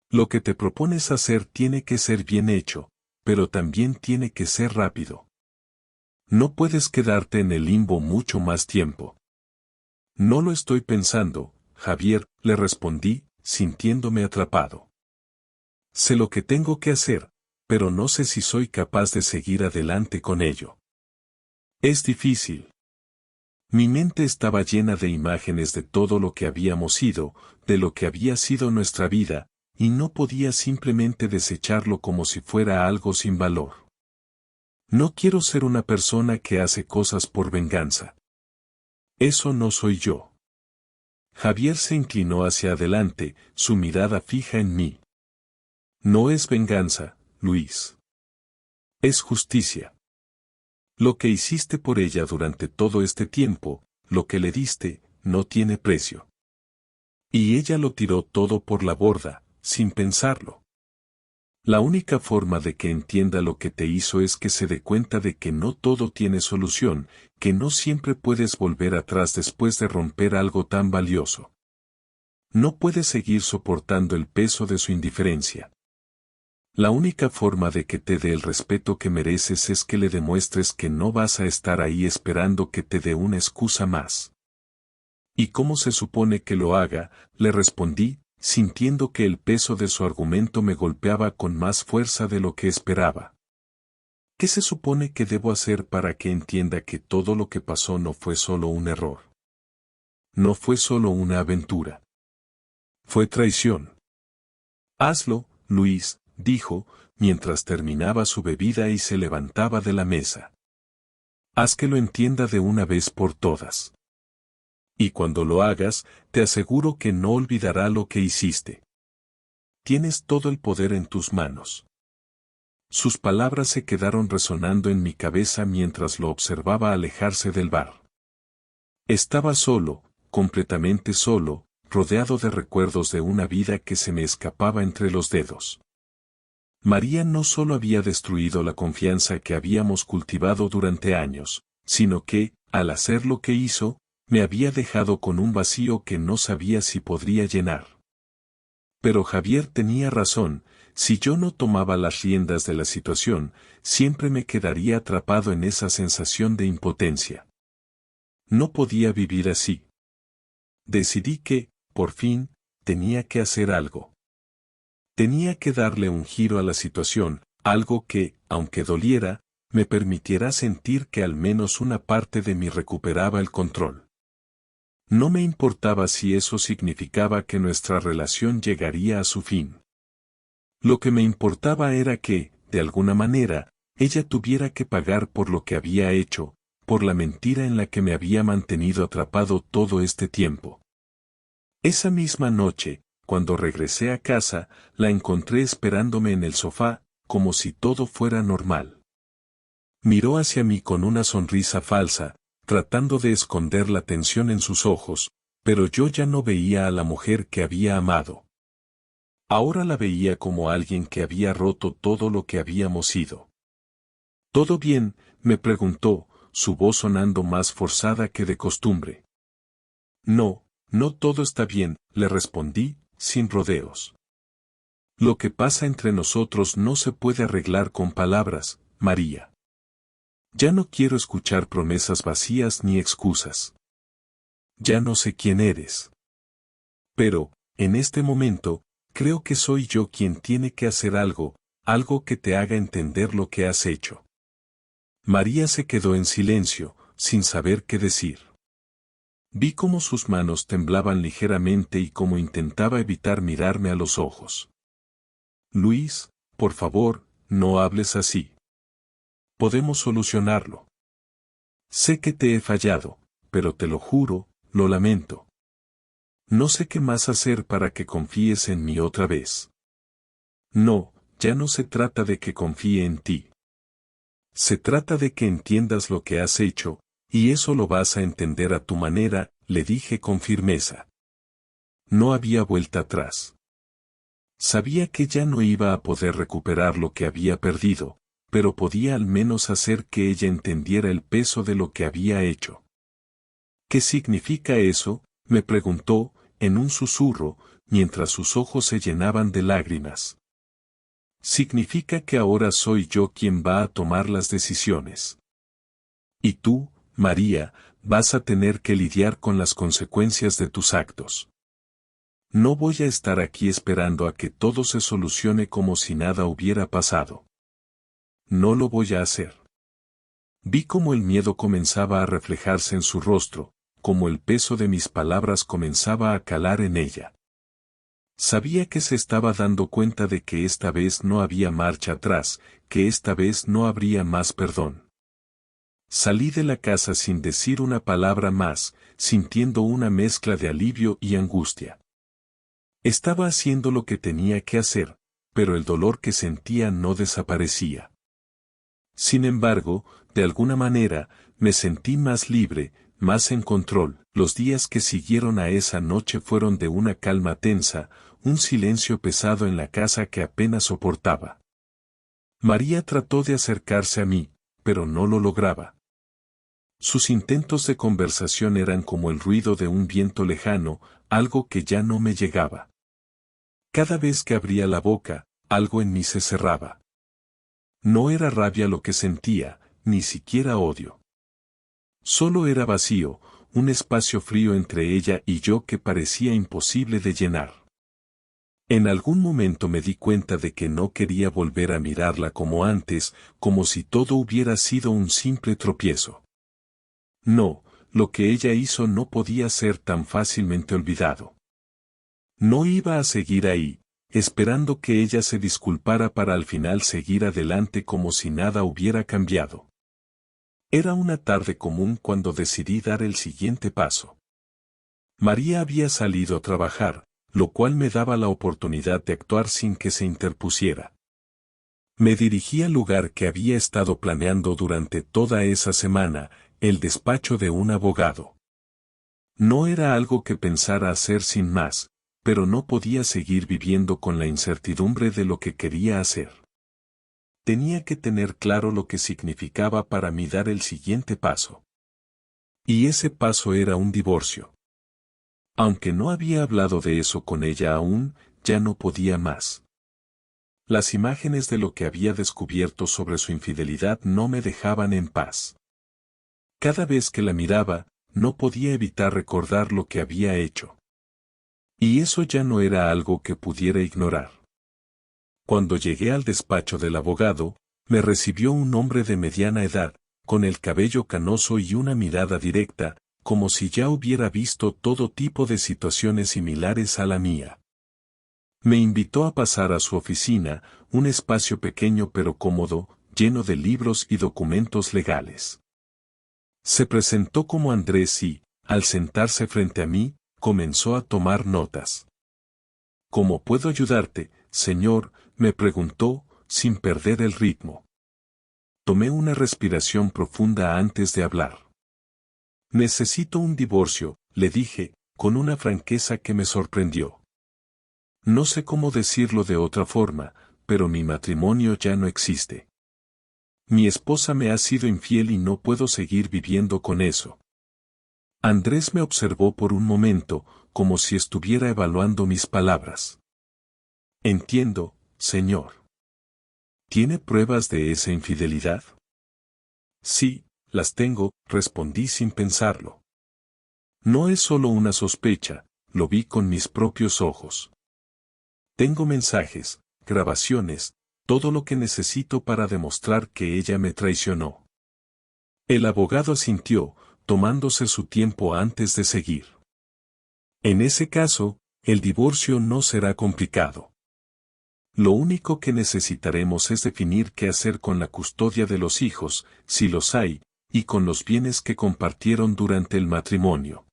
A: Lo que te propones hacer tiene que ser bien hecho, pero también tiene que ser rápido. No puedes quedarte en el limbo mucho más tiempo. No lo estoy pensando, Javier, le respondí, sintiéndome atrapado. Sé lo que tengo que hacer, pero no sé si soy capaz de seguir adelante con ello. Es difícil. Mi mente estaba llena de imágenes de todo lo que habíamos sido, de lo que había sido nuestra vida, y no podía simplemente desecharlo como si fuera algo sin valor. No quiero ser una persona que hace cosas por venganza. Eso no soy yo. Javier se inclinó hacia adelante, su mirada fija en mí. No es venganza, Luis. Es justicia. Lo que hiciste por ella durante todo este tiempo, lo que le diste, no tiene precio. Y ella lo tiró todo por la borda, sin pensarlo. La única forma de que entienda lo que te hizo es que se dé cuenta de que no todo tiene solución, que no siempre puedes volver atrás después de romper algo tan valioso. No puedes seguir soportando el peso de su indiferencia. La única forma de que te dé el respeto que mereces es que le demuestres que no vas a estar ahí esperando que te dé una excusa más. ¿Y cómo se supone que lo haga?, le respondí, sintiendo que el peso de su argumento me golpeaba con más fuerza de lo que esperaba. ¿Qué se supone que debo hacer para que entienda que todo lo que pasó no fue solo un error? No fue solo una aventura. Fue traición. Hazlo, Luis, dijo, mientras terminaba su bebida y se levantaba de la mesa. Haz que lo entienda de una vez por todas. Y cuando lo hagas, te aseguro que no olvidará lo que hiciste. Tienes todo el poder en tus manos. Sus palabras se quedaron resonando en mi cabeza mientras lo observaba alejarse del bar. Estaba solo, completamente solo, rodeado de recuerdos de una vida que se me escapaba entre los dedos. María no solo había destruido la confianza que habíamos cultivado durante años, sino que, al hacer lo que hizo, me había dejado con un vacío que no sabía si podría llenar. Pero Javier tenía razón, si yo no tomaba las riendas de la situación, siempre me quedaría atrapado en esa sensación de impotencia. No podía vivir así. Decidí que, por fin, tenía que hacer algo. Tenía que darle un giro a la situación, algo que, aunque doliera, me permitiera sentir que al menos una parte de mí recuperaba el control. No me importaba si eso significaba que nuestra relación llegaría a su fin. Lo que me importaba era que, de alguna manera, ella tuviera que pagar por lo que había hecho, por la mentira en la que me había mantenido atrapado todo este tiempo. Esa misma noche, cuando regresé a casa, la encontré esperándome en el sofá, como si todo fuera normal. Miró hacia mí con una sonrisa falsa, tratando de esconder la tensión en sus ojos, pero yo ya no veía a la mujer que había amado. Ahora la veía como alguien que había roto todo lo que habíamos sido. ¿Todo bien?, me preguntó, su voz sonando más forzada que de costumbre. No, no todo está bien, le respondí, sin rodeos. Lo que pasa entre nosotros no se puede arreglar con palabras, María. Ya no quiero escuchar promesas vacías ni excusas. Ya no sé quién eres. Pero, en este momento, creo que soy yo quien tiene que hacer algo, algo que te haga entender lo que has hecho. María se quedó en silencio, sin saber qué decir. Vi cómo sus manos temblaban ligeramente y cómo intentaba evitar mirarme a los ojos. Luis, por favor, no hables así. Podemos solucionarlo. Sé que te he fallado, pero te lo juro, lo lamento. No sé qué más hacer para que confíes en mí otra vez. No, ya no se trata de que confíe en ti. Se trata de que entiendas lo que has hecho, y eso lo vas a entender a tu manera, le dije con firmeza. No había vuelta atrás. Sabía que ya no iba a poder recuperar lo que había perdido, pero podía al menos hacer que ella entendiera el peso de lo que había hecho. ¿Qué significa eso?, me preguntó, en un susurro, mientras sus ojos se llenaban de lágrimas. Significa que ahora soy yo quien va a tomar las decisiones. Y tú, María, vas a tener que lidiar con las consecuencias de tus actos. No voy a estar aquí esperando a que todo se solucione como si nada hubiera pasado. No lo voy a hacer. Vi cómo el miedo comenzaba a reflejarse en su rostro, como el peso de mis palabras comenzaba a calar en ella. Sabía que se estaba dando cuenta de que esta vez no había marcha atrás, que esta vez no habría más perdón. Salí de la casa sin decir una palabra más, sintiendo una mezcla de alivio y angustia. Estaba haciendo lo que tenía que hacer, pero el dolor que sentía no desaparecía. Sin embargo, de alguna manera, me sentí más libre, más en control. Los días que siguieron a esa noche fueron de una calma tensa, un silencio pesado en la casa que apenas soportaba. María trató de acercarse a mí, pero no lo lograba. Sus intentos de conversación eran como el ruido de un viento lejano, algo que ya no me llegaba. Cada vez que abría la boca, algo en mí se cerraba. No era rabia lo que sentía, ni siquiera odio. Solo era vacío, un espacio frío entre ella y yo que parecía imposible de llenar. En algún momento me di cuenta de que no quería volver a mirarla como antes, como si todo hubiera sido un simple tropiezo. No, lo que ella hizo no podía ser tan fácilmente olvidado. No iba a seguir ahí, esperando que ella se disculpara para al final seguir adelante como si nada hubiera cambiado. Era una tarde común cuando decidí dar el siguiente paso. María había salido a trabajar, lo cual me daba la oportunidad de actuar sin que se interpusiera. Me dirigí al lugar que había estado planeando durante toda esa semana, el despacho de un abogado. No era algo que pensara hacer sin más, pero no podía seguir viviendo con la incertidumbre de lo que quería hacer. Tenía que tener claro lo que significaba para mí dar el siguiente paso. Y ese paso era un divorcio. Aunque no había hablado de eso con ella aún, ya no podía más. Las imágenes de lo que había descubierto sobre su infidelidad no me dejaban en paz. Cada vez que la miraba, no podía evitar recordar lo que había hecho. Y eso ya no era algo que pudiera ignorar. Cuando llegué al despacho del abogado, me recibió un hombre de mediana edad, con el cabello canoso y una mirada directa, como si ya hubiera visto todo tipo de situaciones similares a la mía. Me invitó a pasar a su oficina, un espacio pequeño pero cómodo, lleno de libros y documentos legales. Se presentó como Andrés y, al sentarse frente a mí, comenzó a tomar notas. ¿Cómo puedo ayudarte, señor?, me preguntó, sin perder el ritmo. Tomé una respiración profunda antes de hablar. Necesito un divorcio, le dije, con una franqueza que me sorprendió. No sé cómo decirlo de otra forma, pero mi matrimonio ya no existe. Mi esposa me ha sido infiel y no puedo seguir viviendo con eso. Andrés me observó por un momento, como si estuviera evaluando mis palabras. Entiendo, señor. ¿Tiene pruebas de esa infidelidad? Sí, las tengo, respondí sin pensarlo. No es solo una sospecha, lo vi con mis propios ojos. Tengo mensajes, grabaciones, todo lo que necesito para demostrar que ella me traicionó. El abogado asintió, tomándose su tiempo antes de seguir. En ese caso, el divorcio no será complicado. Lo único que necesitaremos es definir qué hacer con la custodia de los hijos, si los hay, y con los bienes que compartieron durante el matrimonio.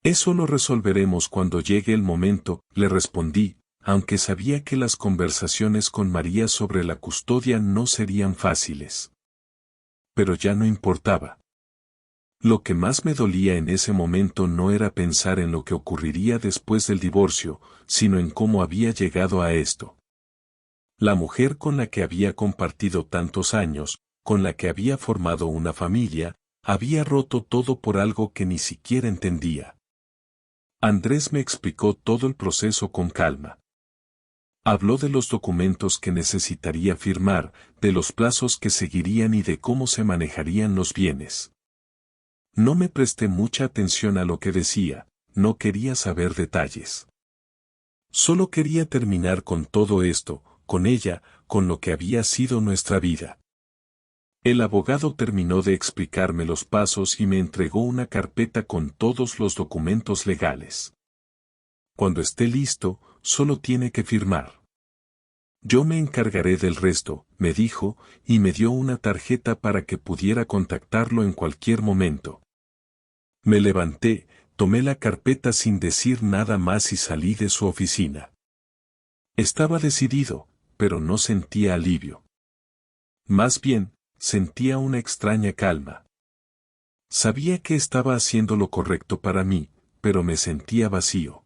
A: Eso lo resolveremos cuando llegue el momento, le respondí, aunque sabía que las conversaciones con María sobre la custodia no serían fáciles. Pero ya no importaba. Lo que más me dolía en ese momento no era pensar en lo que ocurriría después del divorcio, sino en cómo había llegado a esto. La mujer con la que había compartido tantos años, con la que había formado una familia, había roto todo por algo que ni siquiera entendía. Andrés me explicó todo el proceso con calma. Habló de los documentos que necesitaría firmar, de los plazos que seguirían y de cómo se manejarían los bienes. No me presté mucha atención a lo que decía, no quería saber detalles. Solo quería terminar con todo esto, con ella, con lo que había sido nuestra vida. El abogado terminó de explicarme los pasos y me entregó una carpeta con todos los documentos legales. Cuando esté listo, solo tiene que firmar. Yo me encargaré del resto, me dijo, y me dio una tarjeta para que pudiera contactarlo en cualquier momento. Me levanté, tomé la carpeta sin decir nada más y salí de su oficina. Estaba decidido, pero no sentía alivio. Más bien, sentía una extraña calma. Sabía que estaba haciendo lo correcto para mí, pero me sentía vacío.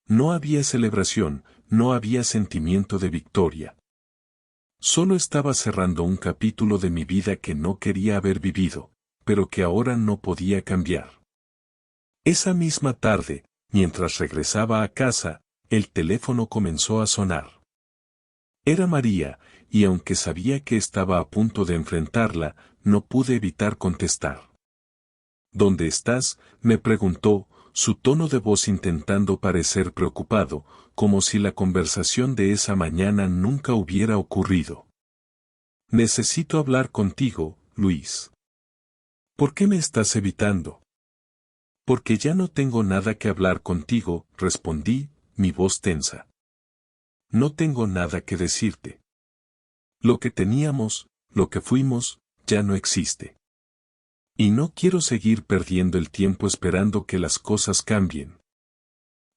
A: No había celebración, no había sentimiento de victoria. Solo estaba cerrando un capítulo de mi vida que no quería haber vivido, pero que ahora no podía cambiar. Esa misma tarde, mientras regresaba a casa, el teléfono comenzó a sonar. Era María, y aunque sabía que estaba a punto de enfrentarla, no pude evitar contestar. ¿Dónde estás?, me preguntó, su tono de voz intentando parecer preocupado, como si la conversación de esa mañana nunca hubiera ocurrido. Necesito hablar contigo, Luis. ¿Por qué me estás evitando? Porque ya no tengo nada que hablar contigo, respondí, mi voz tensa. No tengo nada que decirte. Lo que teníamos, lo que fuimos, ya no existe. Y no quiero seguir perdiendo el tiempo esperando que las cosas cambien.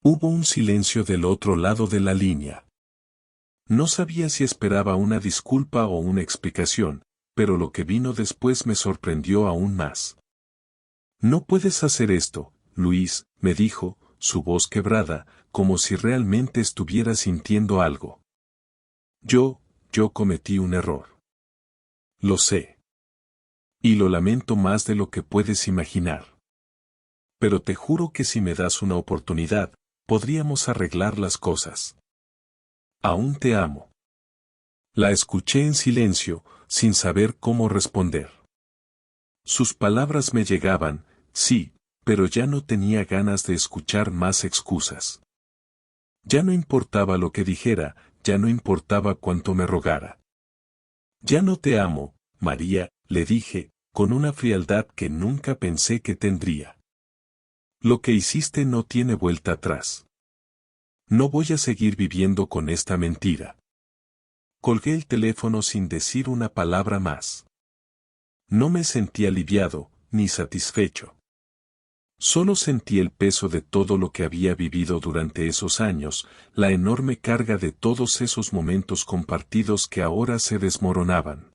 A: Hubo un silencio del otro lado de la línea. No sabía si esperaba una disculpa o una explicación, pero lo que vino después me sorprendió aún más. No puedes hacer esto, Luis, me dijo, su voz quebrada, como si realmente estuviera sintiendo algo. yo cometí un error. Lo sé. Y lo lamento más de lo que puedes imaginar. Pero te juro que si me das una oportunidad, podríamos arreglar las cosas. Aún te amo. La escuché en silencio, sin saber cómo responder. Sus palabras me llegaban, sí, pero ya no tenía ganas de escuchar más excusas. Ya no importaba lo que dijera, ya no importaba cuánto me rogara. Ya no te amo, María, le dije, con una frialdad que nunca pensé que tendría. Lo que hiciste no tiene vuelta atrás. No voy a seguir viviendo con esta mentira. Colgué el teléfono sin decir una palabra más. No me sentí aliviado, ni satisfecho. Solo sentí el peso de todo lo que había vivido durante esos años, la enorme carga de todos esos momentos compartidos que ahora se desmoronaban.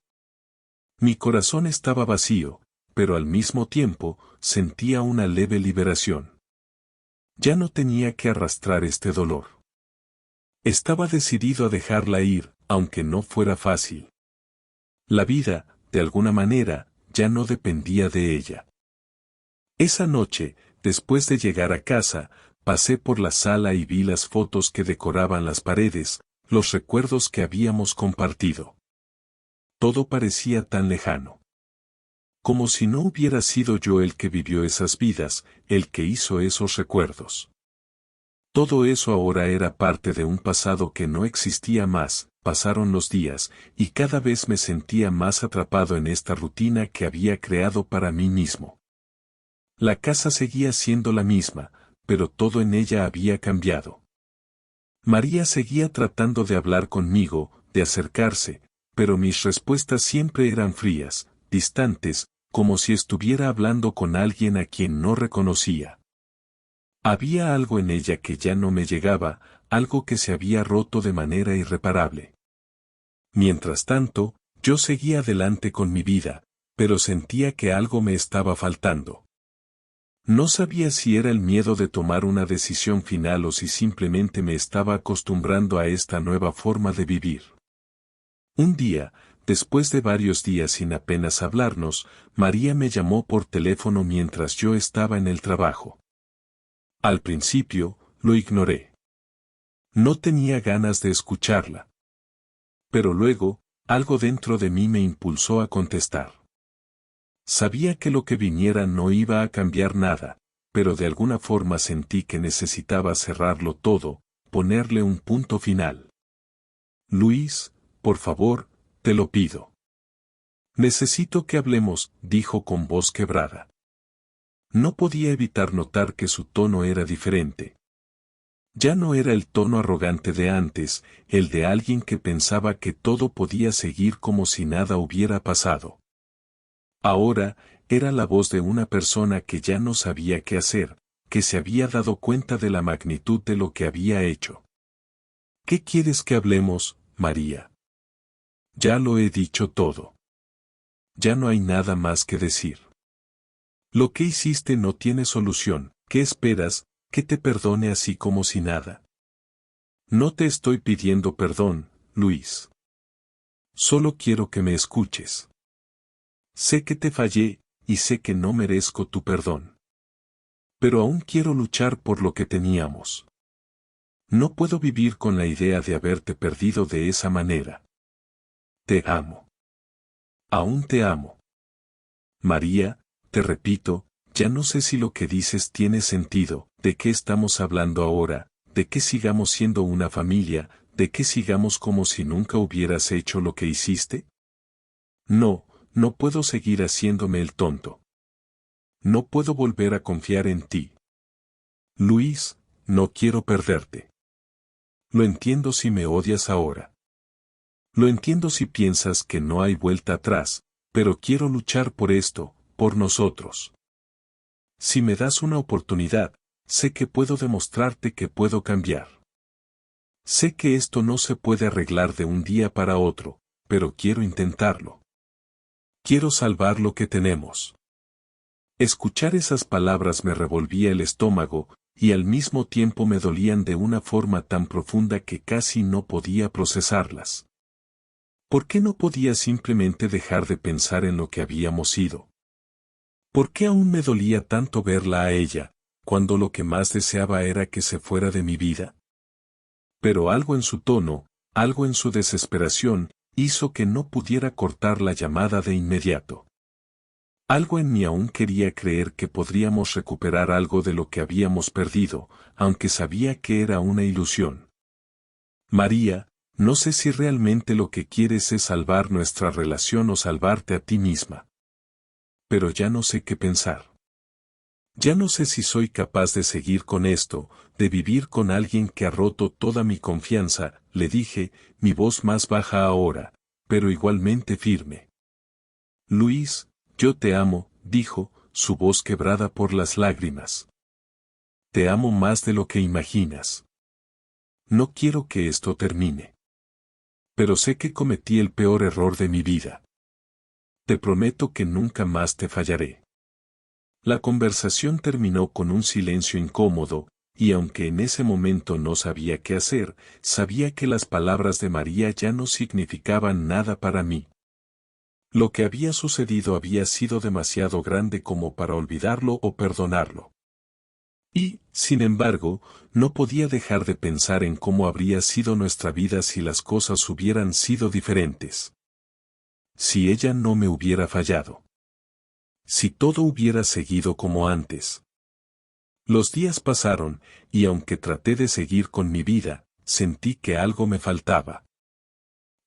A: Mi corazón estaba vacío, pero al mismo tiempo sentía una leve liberación. Ya no tenía que arrastrar este dolor. Estaba decidido a dejarla ir, aunque no fuera fácil. La vida, de alguna manera, ya no dependía de ella. Esa noche, después de llegar a casa, pasé por la sala y vi las fotos que decoraban las paredes, los recuerdos que habíamos compartido. Todo parecía tan lejano. Como si no hubiera sido yo el que vivió esas vidas, el que hizo esos recuerdos. Todo eso ahora era parte de un pasado que no existía más. Pasaron los días, y cada vez me sentía más atrapado en esta rutina que había creado para mí mismo. La casa seguía siendo la misma, pero todo en ella había cambiado. María seguía tratando de hablar conmigo, de acercarse, pero mis respuestas siempre eran frías, distantes, como si estuviera hablando con alguien a quien no reconocía. Había algo en ella que ya no me llegaba, algo que se había roto de manera irreparable. Mientras tanto, yo seguía adelante con mi vida, pero sentía que algo me estaba faltando. No sabía si era el miedo de tomar una decisión final o si simplemente me estaba acostumbrando a esta nueva forma de vivir. Un día, después de varios días sin apenas hablarnos, María me llamó por teléfono mientras yo estaba en el trabajo. Al principio, lo ignoré. No tenía ganas de escucharla. Pero luego, algo dentro de mí me impulsó a contestar. Sabía que lo que viniera no iba a cambiar nada, pero de alguna forma sentí que necesitaba cerrarlo todo, ponerle un punto final. Luis, por favor, te lo pido. Necesito que hablemos, dijo con voz quebrada. No podía evitar notar que su tono era diferente. Ya no era el tono arrogante de antes, el de alguien que pensaba que todo podía seguir como si nada hubiera pasado. Ahora, era la voz de una persona que ya no sabía qué hacer, que se había dado cuenta de la magnitud de lo que había hecho. ¿Qué quieres que hablemos, María? Ya lo he dicho todo. Ya no hay nada más que decir. Lo que hiciste no tiene solución, ¿qué esperas? Que te perdone así como si nada. No te estoy pidiendo perdón, Luis. Solo quiero que me escuches. Sé que te fallé, y sé que no merezco tu perdón. Pero aún quiero luchar por lo que teníamos. No puedo vivir con la idea de haberte perdido de esa manera. Te amo. Aún te amo. María, te repito, ya no sé si lo que dices tiene sentido, de qué estamos hablando ahora, de que sigamos siendo una familia, de que sigamos como si nunca hubieras hecho lo que hiciste. No, no puedo seguir haciéndome el tonto. No puedo volver a confiar en ti. Luis, no quiero perderte. Lo entiendo si me odias ahora. Lo entiendo si piensas que no hay vuelta atrás, pero quiero luchar por esto, por nosotros. Si me das una oportunidad, sé que puedo demostrarte que puedo cambiar. Sé que esto no se puede arreglar de un día para otro, pero quiero intentarlo. Quiero salvar lo que tenemos. Escuchar esas palabras me revolvía el estómago, y al mismo tiempo me dolían de una forma tan profunda que casi no podía procesarlas. ¿Por qué no podía simplemente dejar de pensar en lo que habíamos sido? ¿Por qué aún me dolía tanto verla a ella, cuando lo que más deseaba era que se fuera de mi vida? Pero algo en su tono, algo en su desesperación, hizo que no pudiera cortar la llamada de inmediato. Algo en mí aún quería creer que podríamos recuperar algo de lo que habíamos perdido, aunque sabía que era una ilusión. María, no sé si realmente lo que quieres es salvar nuestra relación o salvarte a ti misma. Pero ya no sé qué pensar. Ya no sé si soy capaz de seguir con esto, de vivir con alguien que ha roto toda mi confianza, le dije, mi voz más baja ahora, pero igualmente firme. Luis, yo te amo, dijo, su voz quebrada por las lágrimas. Te amo más de lo que imaginas. No quiero que esto termine. Pero sé que cometí el peor error de mi vida. Te prometo que nunca más te fallaré. La conversación terminó con un silencio incómodo, y aunque en ese momento no sabía qué hacer, sabía que las palabras de María ya no significaban nada para mí. Lo que había sucedido había sido demasiado grande como para olvidarlo o perdonarlo. Y, sin embargo, no podía dejar de pensar en cómo habría sido nuestra vida si las cosas hubieran sido diferentes. Si ella no me hubiera fallado. Si todo hubiera seguido como antes. Los días pasaron, y aunque traté de seguir con mi vida, sentí que algo me faltaba.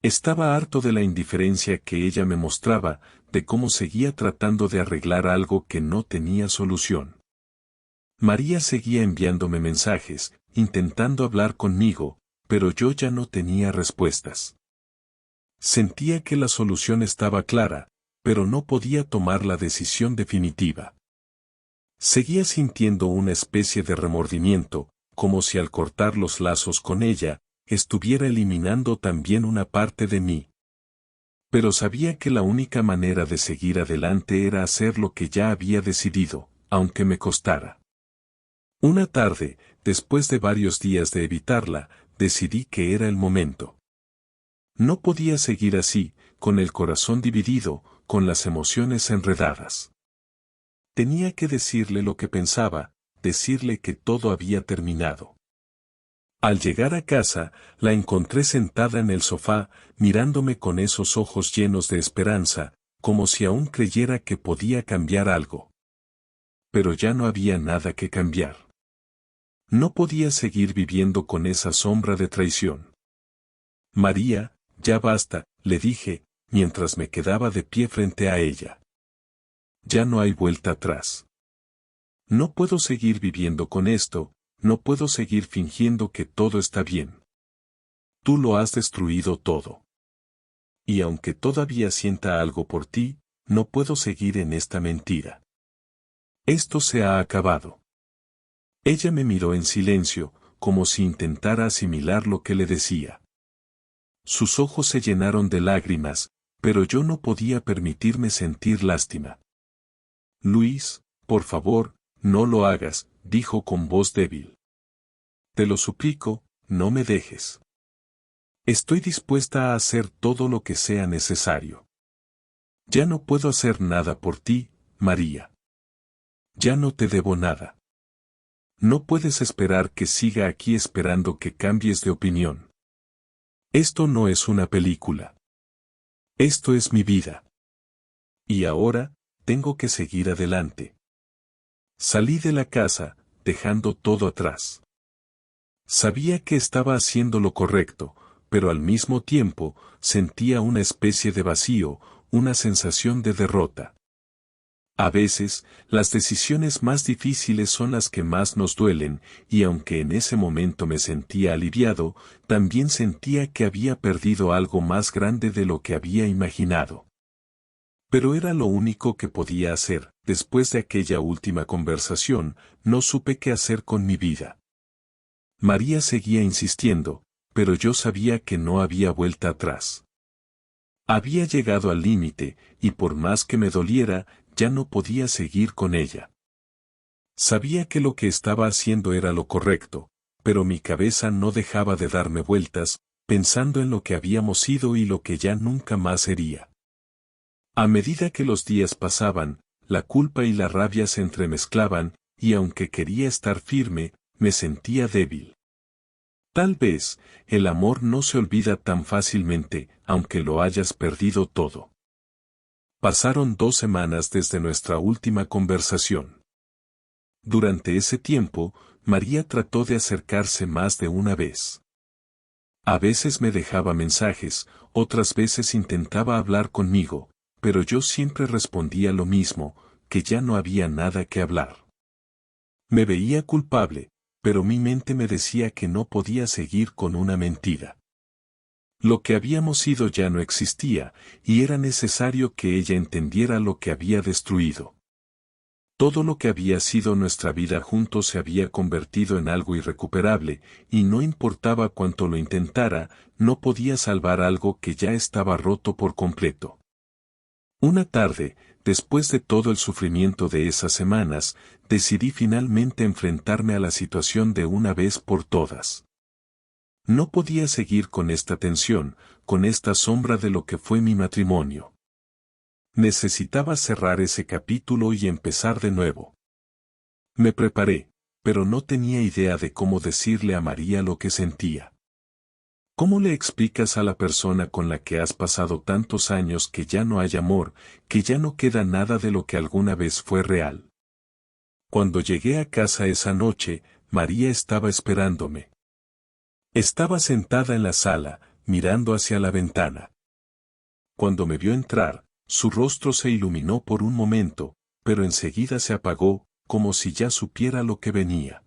A: Estaba harto de la indiferencia que ella me mostraba, de cómo seguía tratando de arreglar algo que no tenía solución. María seguía enviándome mensajes, intentando hablar conmigo, pero yo ya no tenía respuestas. Sentía que la solución estaba clara, pero no podía tomar la decisión definitiva. Seguía sintiendo una especie de remordimiento, como si al cortar los lazos con ella, estuviera eliminando también una parte de mí. Pero sabía que la única manera de seguir adelante era hacer lo que ya había decidido, aunque me costara. Una tarde, después de varios días de evitarla, decidí que era el momento. No podía seguir así, con el corazón dividido, con las emociones enredadas. Tenía que decirle lo que pensaba, decirle que todo había terminado. Al llegar a casa, la encontré sentada en el sofá, mirándome con esos ojos llenos de esperanza, como si aún creyera que podía cambiar algo. Pero ya no había nada que cambiar. No podía seguir viviendo con esa sombra de traición. María, ya basta, le dije, mientras me quedaba de pie frente a ella. Ya no hay vuelta atrás. No puedo seguir viviendo con esto, no puedo seguir fingiendo que todo está bien. Tú lo has destruido todo. Y aunque todavía sienta algo por ti, no puedo seguir en esta mentira. Esto se ha acabado. Ella me miró en silencio, como si intentara asimilar lo que le decía. Sus ojos se llenaron de lágrimas, pero yo no podía permitirme sentir lástima. Luis, por favor, no lo hagas, dijo con voz débil. Te lo suplico, no me dejes. Estoy dispuesta a hacer todo lo que sea necesario. Ya no puedo hacer nada por ti, María. Ya no te debo nada. No puedes esperar que siga aquí esperando que cambies de opinión. Esto no es una película. Esto es mi vida. Y ahora, tengo que seguir adelante. Salí de la casa, dejando todo atrás. Sabía que estaba haciendo lo correcto, pero al mismo tiempo, sentía una especie de vacío, una sensación de derrota. A veces, las decisiones más difíciles son las que más nos duelen, y aunque en ese momento me sentía aliviado, también sentía que había perdido algo más grande de lo que había imaginado. Pero era lo único que podía hacer. Después de aquella última conversación, no supe qué hacer con mi vida. María seguía insistiendo, pero yo sabía que no había vuelta atrás. Había llegado al límite, y por más que me doliera, ya no podía seguir con ella. Sabía que lo que estaba haciendo era lo correcto, pero mi cabeza no dejaba de darme vueltas, pensando en lo que habíamos sido y lo que ya nunca más sería. A medida que los días pasaban, la culpa y la rabia se entremezclaban, y aunque quería estar firme, me sentía débil. Tal vez, el amor no se olvida tan fácilmente, aunque lo hayas perdido todo. Pasaron 2 semanas desde nuestra última conversación. Durante ese tiempo, María trató de acercarse más de una vez. A veces me dejaba mensajes, otras veces intentaba hablar conmigo, pero yo siempre respondía lo mismo, que ya no había nada que hablar. Me veía culpable, pero mi mente me decía que no podía seguir con una mentira. Lo que habíamos sido ya no existía, y era necesario que ella entendiera lo que había destruido. Todo lo que había sido nuestra vida juntos se había convertido en algo irrecuperable, y no importaba cuánto lo intentara, no podía salvar algo que ya estaba roto por completo. Una tarde, después de todo el sufrimiento de esas semanas, decidí finalmente enfrentarme a la situación de una vez por todas. No podía seguir con esta tensión, con esta sombra de lo que fue mi matrimonio. Necesitaba cerrar ese capítulo y empezar de nuevo. Me preparé, pero no tenía idea de cómo decirle a María lo que sentía. ¿Cómo le explicas a la persona con la que has pasado tantos años que ya no hay amor, que ya no queda nada de lo que alguna vez fue real? Cuando llegué a casa esa noche, María estaba esperándome. Estaba sentada en la sala, mirando hacia la ventana. Cuando me vio entrar, su rostro se iluminó por un momento, pero enseguida se apagó, como si ya supiera lo que venía.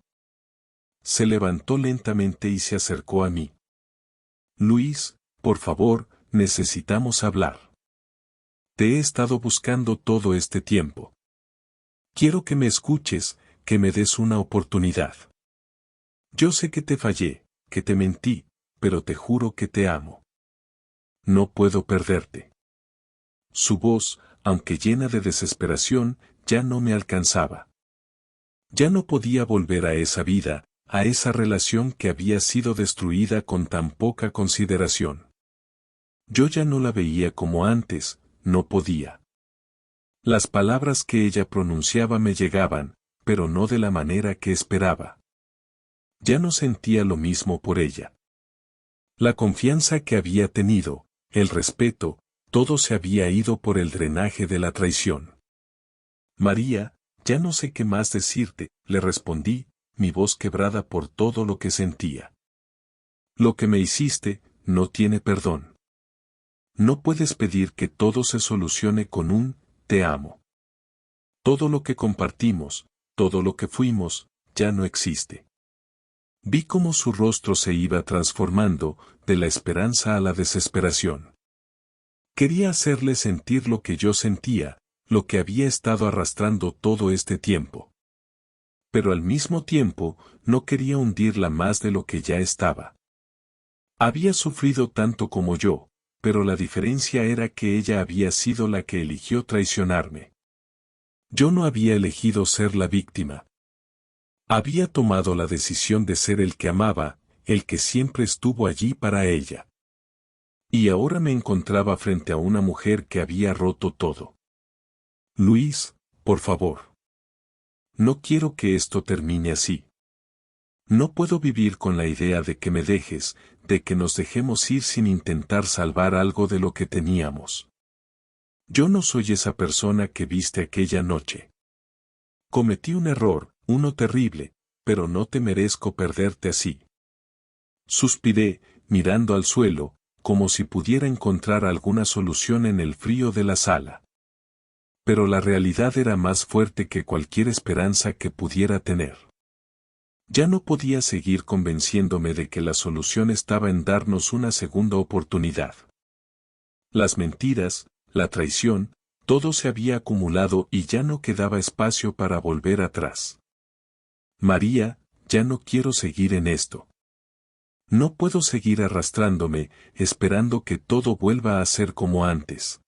A: Se levantó lentamente y se acercó a mí. Luis, por favor, necesitamos hablar. Te he estado buscando todo este tiempo. Quiero que me escuches, que me des una oportunidad. Yo sé que te fallé, que te mentí, pero te juro que te amo. No puedo perderte. Su voz, aunque llena de desesperación, ya no me alcanzaba. Ya no podía volver a esa vida, a esa relación que había sido destruida con tan poca consideración. Yo ya no la veía como antes, no podía. Las palabras que ella pronunciaba me llegaban, pero no de la manera que esperaba. Ya no sentía lo mismo por ella. La confianza que había tenido, el respeto, todo se había ido por el drenaje de la traición. María, ya no sé qué más decirte, le respondí, mi voz quebrada por todo lo que sentía. Lo que me hiciste, no tiene perdón. No puedes pedir que todo se solucione con un, te amo. Todo lo que compartimos, todo lo que fuimos, ya no existe. Vi cómo su rostro se iba transformando, de la esperanza a la desesperación. Quería hacerle sentir lo que yo sentía, lo que había estado arrastrando todo este tiempo. Pero al mismo tiempo, no quería hundirla más de lo que ya estaba. Había sufrido tanto como yo, pero la diferencia era que ella había sido la que eligió traicionarme. Yo no había elegido ser la víctima. Había tomado la decisión de ser el que amaba, el que siempre estuvo allí para ella. Y ahora me encontraba frente a una mujer que había roto todo. Luis, por favor. No quiero que esto termine así. No puedo vivir con la idea de que me dejes, de que nos dejemos ir sin intentar salvar algo de lo que teníamos. Yo no soy esa persona que viste aquella noche. Cometí un error, uno terrible, pero no te merezco perderte así. Suspiré, mirando al suelo, como si pudiera encontrar alguna solución en el frío de la sala. Pero la realidad era más fuerte que cualquier esperanza que pudiera tener. Ya no podía seguir convenciéndome de que la solución estaba en darnos una segunda oportunidad. Las mentiras, la traición, todo se había acumulado y ya no quedaba espacio para volver atrás. María, ya no quiero seguir en esto. No puedo seguir arrastrándome, esperando que todo vuelva a ser como antes.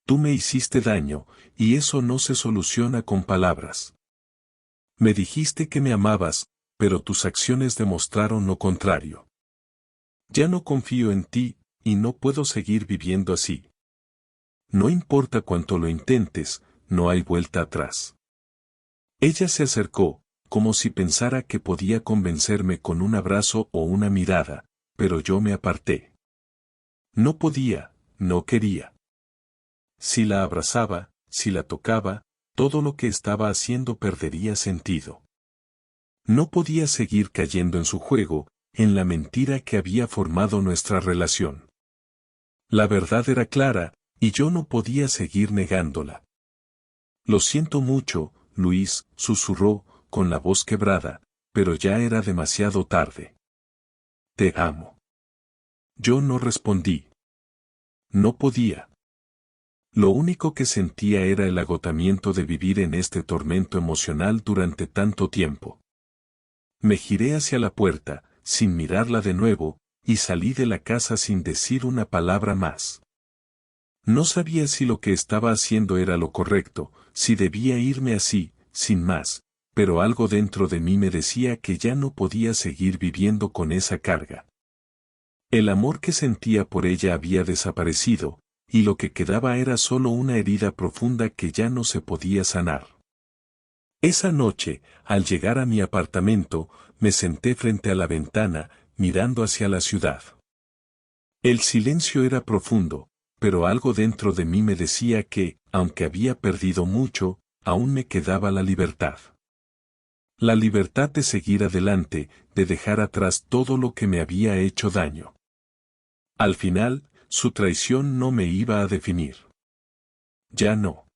A: Tú me hiciste daño, y eso no se soluciona con palabras. Me dijiste que me amabas, pero tus acciones demostraron lo contrario. Ya no confío en ti, y no puedo seguir viviendo así. No importa cuánto lo intentes, no hay vuelta atrás. Ella se acercó, como si pensara que podía convencerme con un abrazo o una mirada, pero yo me aparté. No podía, no quería. Si la abrazaba, si la tocaba, todo lo que estaba haciendo perdería sentido. No podía seguir cayendo en su juego, en la mentira que había formado nuestra relación. La verdad era clara, y yo no podía seguir negándola. Lo siento mucho, Luis, susurró, con la voz quebrada, pero ya era demasiado tarde. Te amo. Yo no respondí. No podía. Lo único que sentía era el agotamiento de vivir en este tormento emocional durante tanto tiempo. Me giré hacia la puerta, sin mirarla de nuevo, y salí de la casa sin decir una palabra más. No sabía si lo que estaba haciendo era lo correcto, si debía irme así, sin más, pero algo dentro de mí me decía que ya no podía seguir viviendo con esa carga. El amor que sentía por ella había desaparecido, y lo que quedaba era solo una herida profunda que ya no se podía sanar. Esa noche, al llegar a mi apartamento, me senté frente a la ventana, mirando hacia la ciudad. El silencio era profundo, pero algo dentro de mí me decía que, aunque había perdido mucho, aún me quedaba la libertad. La libertad de seguir adelante, de dejar atrás todo lo que me había hecho daño. Al final, su traición no me iba a definir. Ya no.